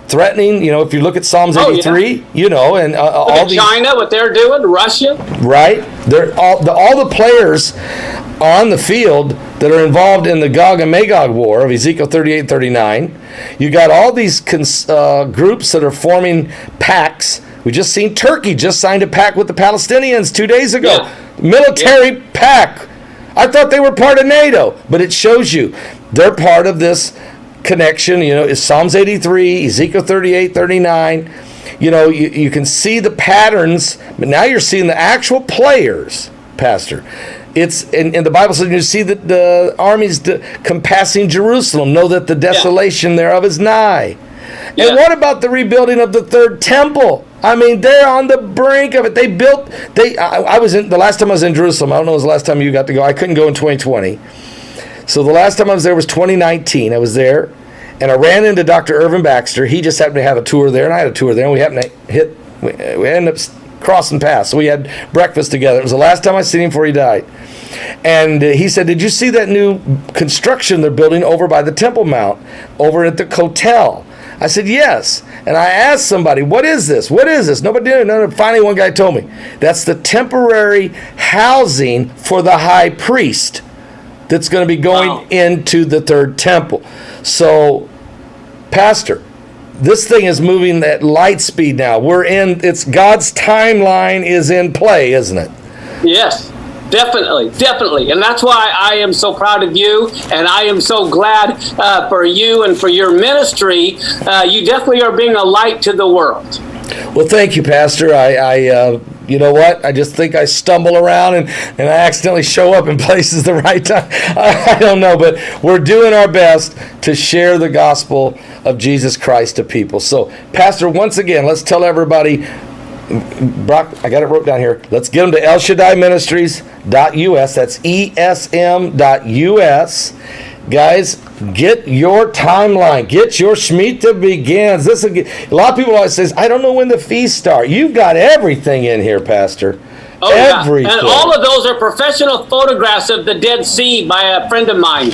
threatening, if you look at Psalms 83, and all these, China, what they're doing, Russia. Right. They're all the players on the field that are involved in the Gog and Magog war of Ezekiel 38, 39. You got all these groups that are forming pacts. We just seen Turkey just signed a pact with the Palestinians 2 days ago. Yeah. Military pact. I thought they were part of NATO, but it shows you they're part of this connection. Is Psalms 83, Ezekiel 38, 39. You can see the patterns, but now you're seeing the actual players, Pastor. It's and the Bible says you see that the armies compassing Jerusalem, know that the desolation thereof is nigh. Yeah. And what about the rebuilding of the third temple? I mean, they're on the brink of it. I was in the last time I was in Jerusalem. I don't know when was the last time you got to go. I couldn't go in 2020. So the last time I was there was 2019. I was there, and I ran into Dr. Irvin Baxter. He just happened to have a tour there, and I had a tour there, and we happened to we ended up crossing paths. So we had breakfast together. It was the last time I seen him before he died. And he said, did you see that new construction they're building over by the Temple Mount, over at the Kotel? I said, yes. And I asked somebody, what is this? What is this? Nobody knew. Finally, one guy told me. That's the temporary housing for the high priest that's going to be going into the third temple. So, Pastor, this thing is moving at light speed now. It's God's timeline is in play, isn't it? Yes, definitely. And that's why I am so proud of you, and I am so glad for you and for your ministry. You definitely are being a light to the world. Well, thank you, Pastor. I you know what? I just think I stumble around and I accidentally show up in places the right time. I don't know, but we're doing our best to share the gospel of Jesus Christ to people. So, Pastor, once again, let's tell everybody, Brock, I got it wrote down here. Let's get them to ElShaddaiMinistries.us. That's ESM.us. Guys, get your timeline. Get your Shemitah begins. A lot of people always says, I don't know when the feasts start. You've got everything in here, Pastor. Oh, everything. Yeah. And all of those are professional photographs of the Dead Sea by a friend of mine.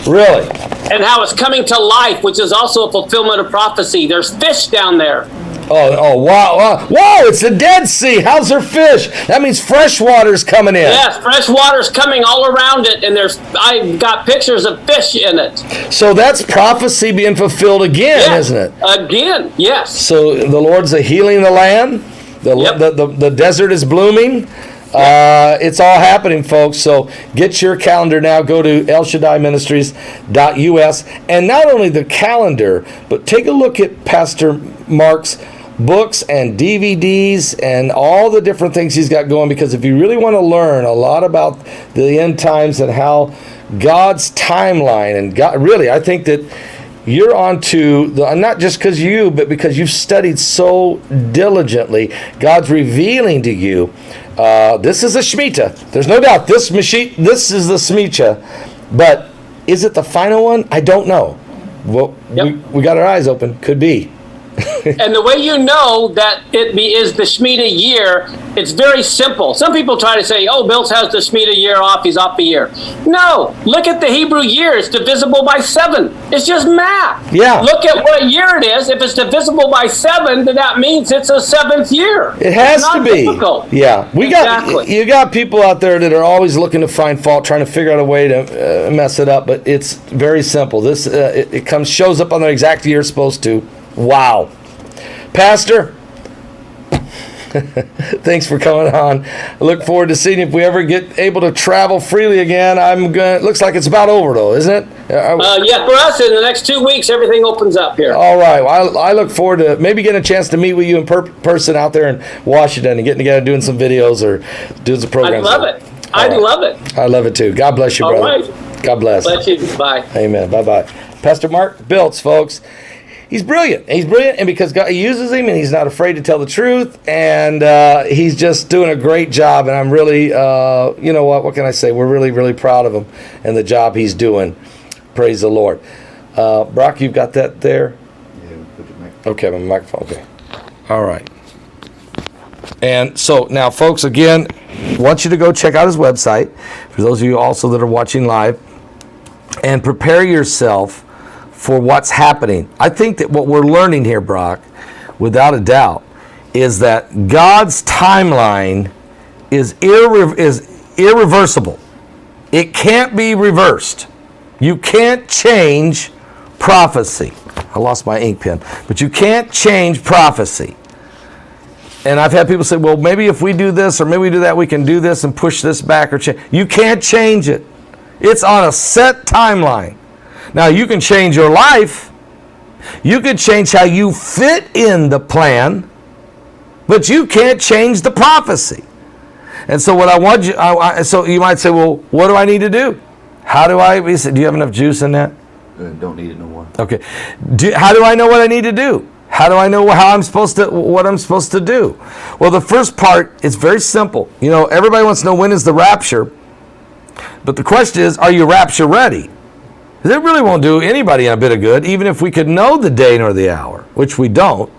Really? And how it's coming to life, which is also a fulfillment of prophecy. There's fish down there. Oh, wow. Whoa, it's the Dead Sea. How's there fish? That means fresh water's coming in. Yes, fresh water's coming all around it, and I've got pictures of fish in it. So that's prophecy being fulfilled again, isn't it? Again, yes. So the Lord's healing the land. The desert is blooming. It's all happening, folks. So get your calendar now. Go to ElShaddaiMinistries.us. And not only the calendar, but take a look at Pastor Mark's books and DVDs and all the different things he's got going, because if you really want to learn a lot about the end times and how God's timeline, and God, really, I think that you're onto not just because but because you've studied so diligently. God's revealing to you. This is a Shemitah. There's no doubt. This is the Shemitah. But is it the final one? I don't know. Well, we got our eyes open. Could be. And the way you know that it is the Shemitah year, it's very simple. Some people try to say, oh, Biltz has the Shemitah year off, he's off a year. No, look at the Hebrew year. It's divisible by 7. It's just math. Yeah. Look at what year it is. If it's divisible by 7, then that means it's a 7th year. It has it's to not be. difficult. Yeah. You got people out there that are always looking to find fault, trying to figure out a way to mess it up, but it's very simple. This it shows up on the exact year it's supposed to. Wow. Pastor, thanks for coming on. I look forward to seeing if we ever get able to travel freely again. It looks like it's about over, though, isn't it? Yeah, for us, in the next 2 weeks, everything opens up here. All right. Well, I look forward to maybe getting a chance to meet with you in person out there in Washington and getting together, doing some videos or doing some programs. I love it. I love it. I love it, too. God bless you, All brother. right. God bless. Bless you. Bye. Amen. Bye-bye. Pastor Mark Biltz, folks. He's brilliant. He's brilliant, and because God uses him, and he's not afraid to tell the truth, and he's just doing a great job. And I'm really, you know what can I say? We're really, really proud of him and the job he's doing. Praise the Lord. Brock, you've got that there? Yeah, put your microphone. Okay, my microphone. Okay. All right. And so now, folks, again, I want you to go check out his website. For those of you also that are watching live, and prepare yourself for what's happening. I think that what we're learning here, Brock, without a doubt, is that God's timeline is irreversible. It can't be reversed. You can't change prophecy. I lost my ink pen. But you can't change prophecy. And I've had people say, well, maybe if we do this or maybe we do that, we can do this and push this back or change. You can't change it. It's on a set timeline. Now, you can change your life. You can change how you fit in the plan, but you can't change the prophecy. And so what I want you, so you might say, well, what do I need to do? How do I, do you have enough juice in that? Don't need it no more. Okay. How do I know what I need to do? How do I know what I'm supposed to do? Well, the first part is very simple. You know, everybody wants to know when is the rapture, but the question is, are you rapture ready? Because it really won't do anybody a bit of good, even if we could know the day nor the hour, which we don't.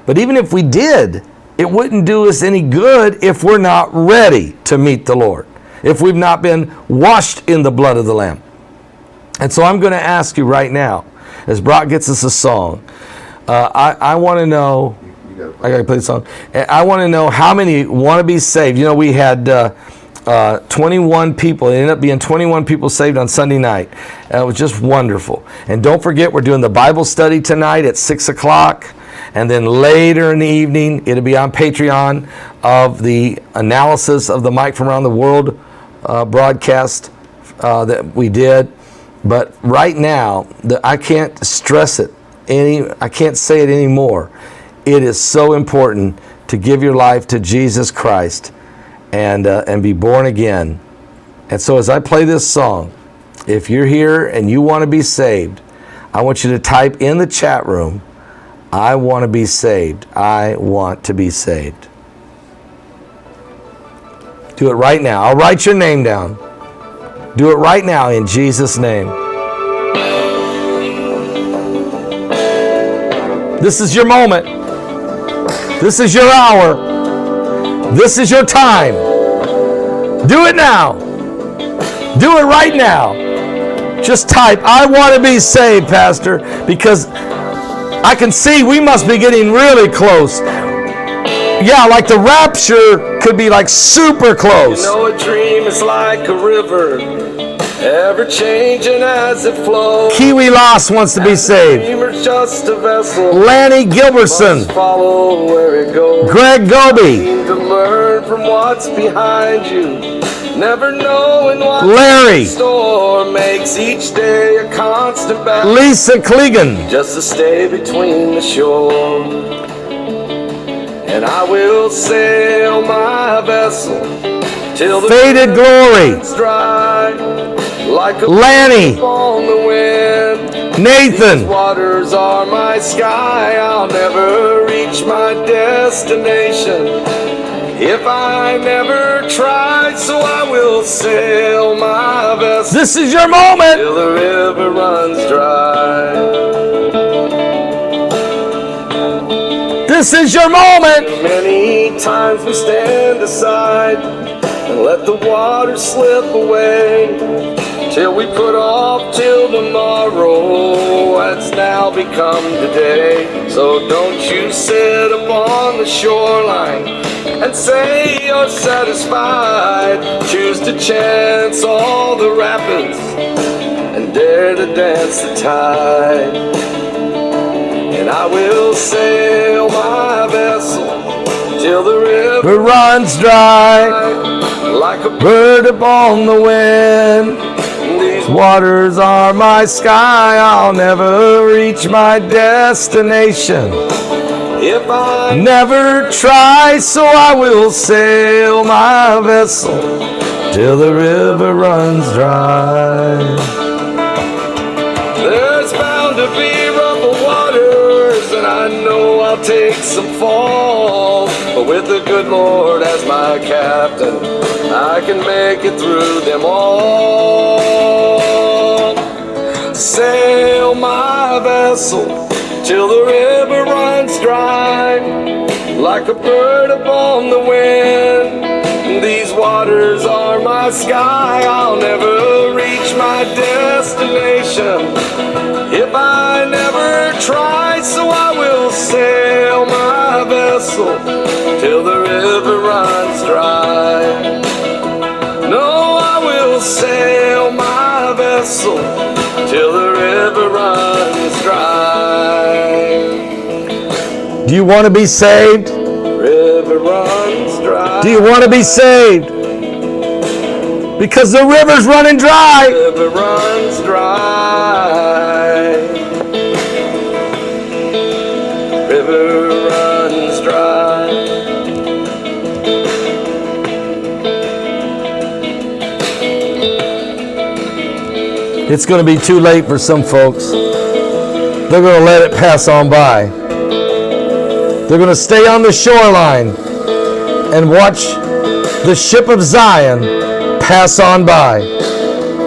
But even if we did, it wouldn't do us any good if we're not ready to meet the Lord, if we've not been washed in the blood of the Lamb. And so I'm going to ask you right now, as Brock gets us a song, I want to know, I got to play the song, I want to know how many want to be saved. You know, we had 21 people. It ended up being 21 people saved on Sunday night. It was just wonderful. And don't forget, we're doing the Bible study tonight at 6 o'clock. And then later in the evening, it'll be on Patreon of the analysis of the Mike from Around the World broadcast that we did. But right now, I can't stress it I can't say it anymore. It is so important to give your life to Jesus Christ and be born again. And so as I play this song, if you're here and you want to be saved, I want you to type in the chat room, I want to be saved. I want to be saved. Do it right now. I'll write your name down. Do it right now in Jesus' name. This is your moment. This is your hour. This is your time. Do it now. Do it right now. Just type, I want to be saved, Pastor, because I can see we must be getting really close. Yeah, like the rapture could be like super close. You know, a dream is like a river, ever changing as it flows. Kiwi Loss wants to be saved. Dreamer's just a vessel. Lanny Gilbertson. Must follow where it goes. Greg Goby. Need to learn from what's behind you. Never knowing what Larry. the store makes each day a constant battle. Lisa Clegan. Just to stay between the shore. And I will sail my vessel till the Faded Glory. currents dry, like a Lanny. leaf on the wind. Nathan. These waters are my sky. I'll never reach my destination if I never try. So I will sail my vessel This is your moment. till the river runs dry. This is your moment. Many times we stand aside and let the water slip away till we put off till tomorrow. That's now become today. So don't you sit upon the shoreline and say you're satisfied. Choose to chance all the rapids and dare to dance the tide. And I will sail my vessel till the river runs dry, like a bird upon the wind. These Waters are my sky, I'll never reach my destination. if I Never try, so I will sail my vessel till the river runs dry. There's bound to be rough waters, and I know I'll take some falls. But with the good Lord as my captain, I can make it through them all. Sail my vessel till the river runs dry, like a bird upon the wind. These waters are my sky, I'll never reach my destination if I never try. So I will sail my vessel till the river runs dry. No, I will sail my vessel till the river runs dry. Do you want to be saved? River runs dry. Do you want to be saved? Because the river's running dry. River runs dry. River runs dry. It's going to be too late for some folks. They're going to let it pass on by. They're going to stay on the shoreline and watch the ship of Zion pass on by.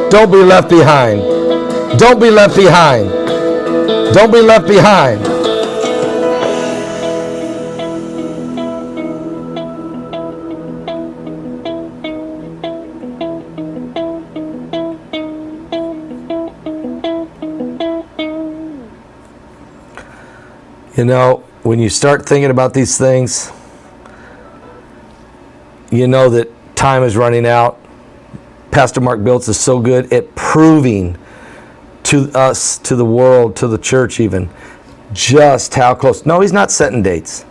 Don't be left behind. Don't be left behind. Don't be left behind. You know, when you start thinking about these things, you know that time is running out. Pastor Mark Biltz is so good at proving to us, to the world, to the church even, just how close. No, he's not setting dates.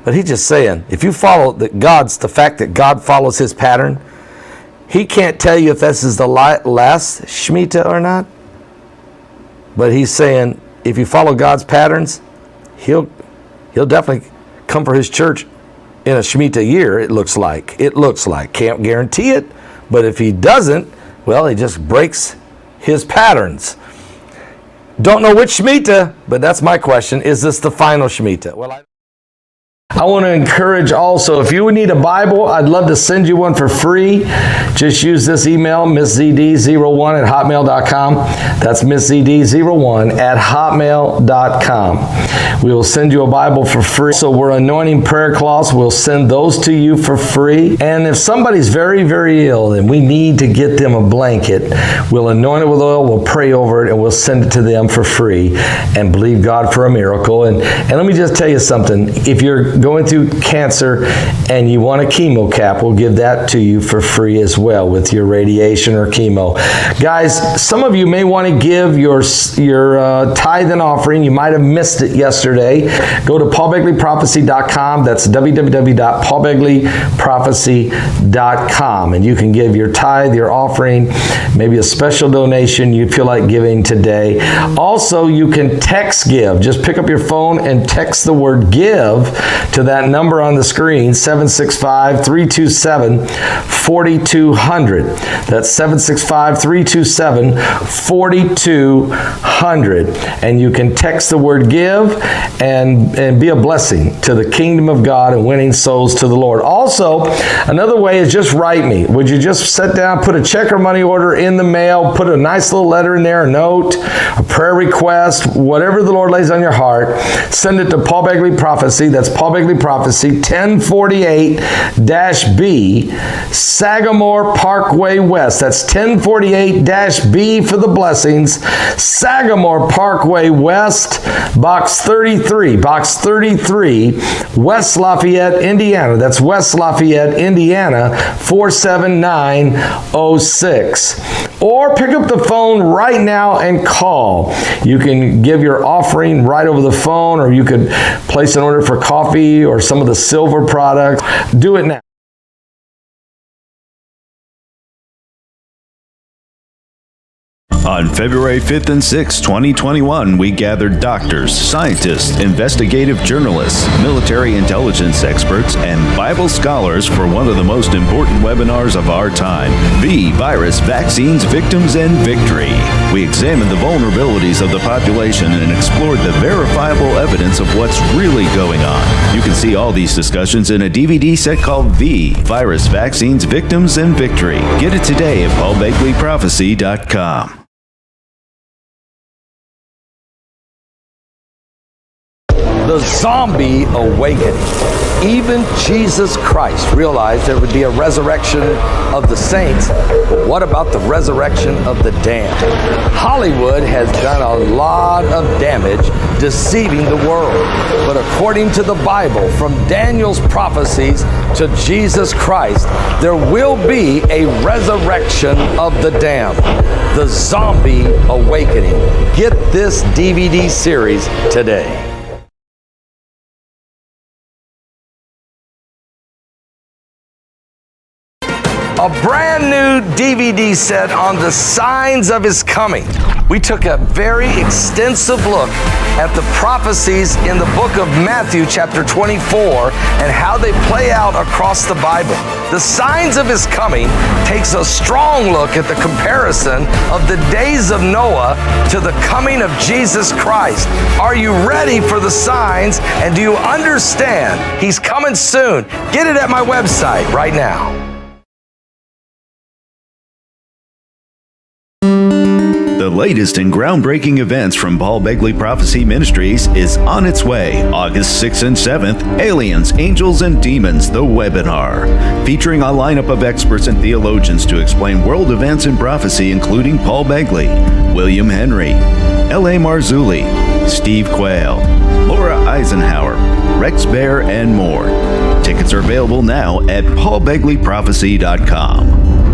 But he's just saying, if you follow the fact that God follows his pattern, he can't tell you if this is the last Shemitah or not. But he's saying, if you follow God's patterns, He'll definitely come for his church in a Shemitah year, it looks like. It looks like. Can't guarantee it, but if he doesn't, well, he just breaks his patterns. Don't know which Shemitah, but that's my question. Is this the final Shemitah? Well, I want to encourage also, if you would need a Bible, I'd love to send you one for free. Just use this email, misszd01@hotmail.com. That's misszd01@hotmail.com. We will send you a Bible for free. So we're anointing prayer cloths. We'll send those to you for free. And if somebody's very, very ill and we need to get them a blanket, we'll anoint it with oil, we'll pray over it, and we'll send it to them for free and believe God for a miracle. And let me just tell you something. If you're going through cancer and you want a chemo cap, we'll give that to you for free as well with your radiation or chemo. Guys, some of you may want to give your tithe and offering. You might have missed it yesterday. Go to paulbegleyprophecy.com. That's www.paulbegleyprophecy.com, and you can give your tithe, your offering, maybe a special donation you feel like giving today. Also, you can text give. Just pick up your phone and text the word give to that number on the screen, 765-327-4200. That's 765-327-4200. And you can text the word give and be a blessing to the kingdom of God and winning souls to the Lord. Also, another way is just write me. Would you just sit down, put a check or money order in the mail, put a nice little letter in there, a note, a prayer request, whatever the Lord lays on your heart. Send it to Paul Begley Prophecy. That's Paul Begley Prophecy, 1048-B, Sagamore Parkway West. That's 1048-B for the blessings. Sagamore Parkway West, Box 33, West Lafayette, Indiana. That's West Lafayette, Indiana, 47906. Or pick up the phone right now and call. You can give your offering right over the phone, or you could place an order for coffee or some of the silver products. Do it now. On February 5th and 6th, 2021, we gathered doctors, scientists, investigative journalists, military intelligence experts, and Bible scholars for one of the most important webinars of our time, The Virus, Vaccines, Victims, and Victory. We examined the vulnerabilities of the population and explored the verifiable evidence of what's really going on. You can see all these discussions in a DVD set called The Virus, Vaccines, Victims, and Victory. Get it today at paulbegleyprophecy.com. The zombie awakening. Even Jesus Christ realized there would be a resurrection of the saints, but what about the resurrection of the damned? Hollywood has done a lot of damage deceiving the world. But according to the Bible, from Daniel's prophecies to Jesus Christ, there will be a resurrection of the damned. The zombie awakening. Get this DVD series today. A brand new DVD set on the signs of his coming. We took a very extensive look at the prophecies in the book of Matthew chapter 24 and how they play out across the Bible. The signs of his coming takes a strong look at the comparison of the days of Noah to the coming of Jesus Christ. Are you ready for the signs, and do you understand he's coming soon? Get it at my website right now. The latest and groundbreaking events from Paul Begley Prophecy Ministries is on its way. August 6th and 7th, Aliens, Angels, and Demons, the webinar. Featuring a lineup of experts and theologians to explain world events and prophecy, including Paul Begley, William Henry, L.A. Marzulli, Steve Quayle, Laura Eisenhower, Rex Bear, and more. Tickets are available now at paulbegleyprophecy.com.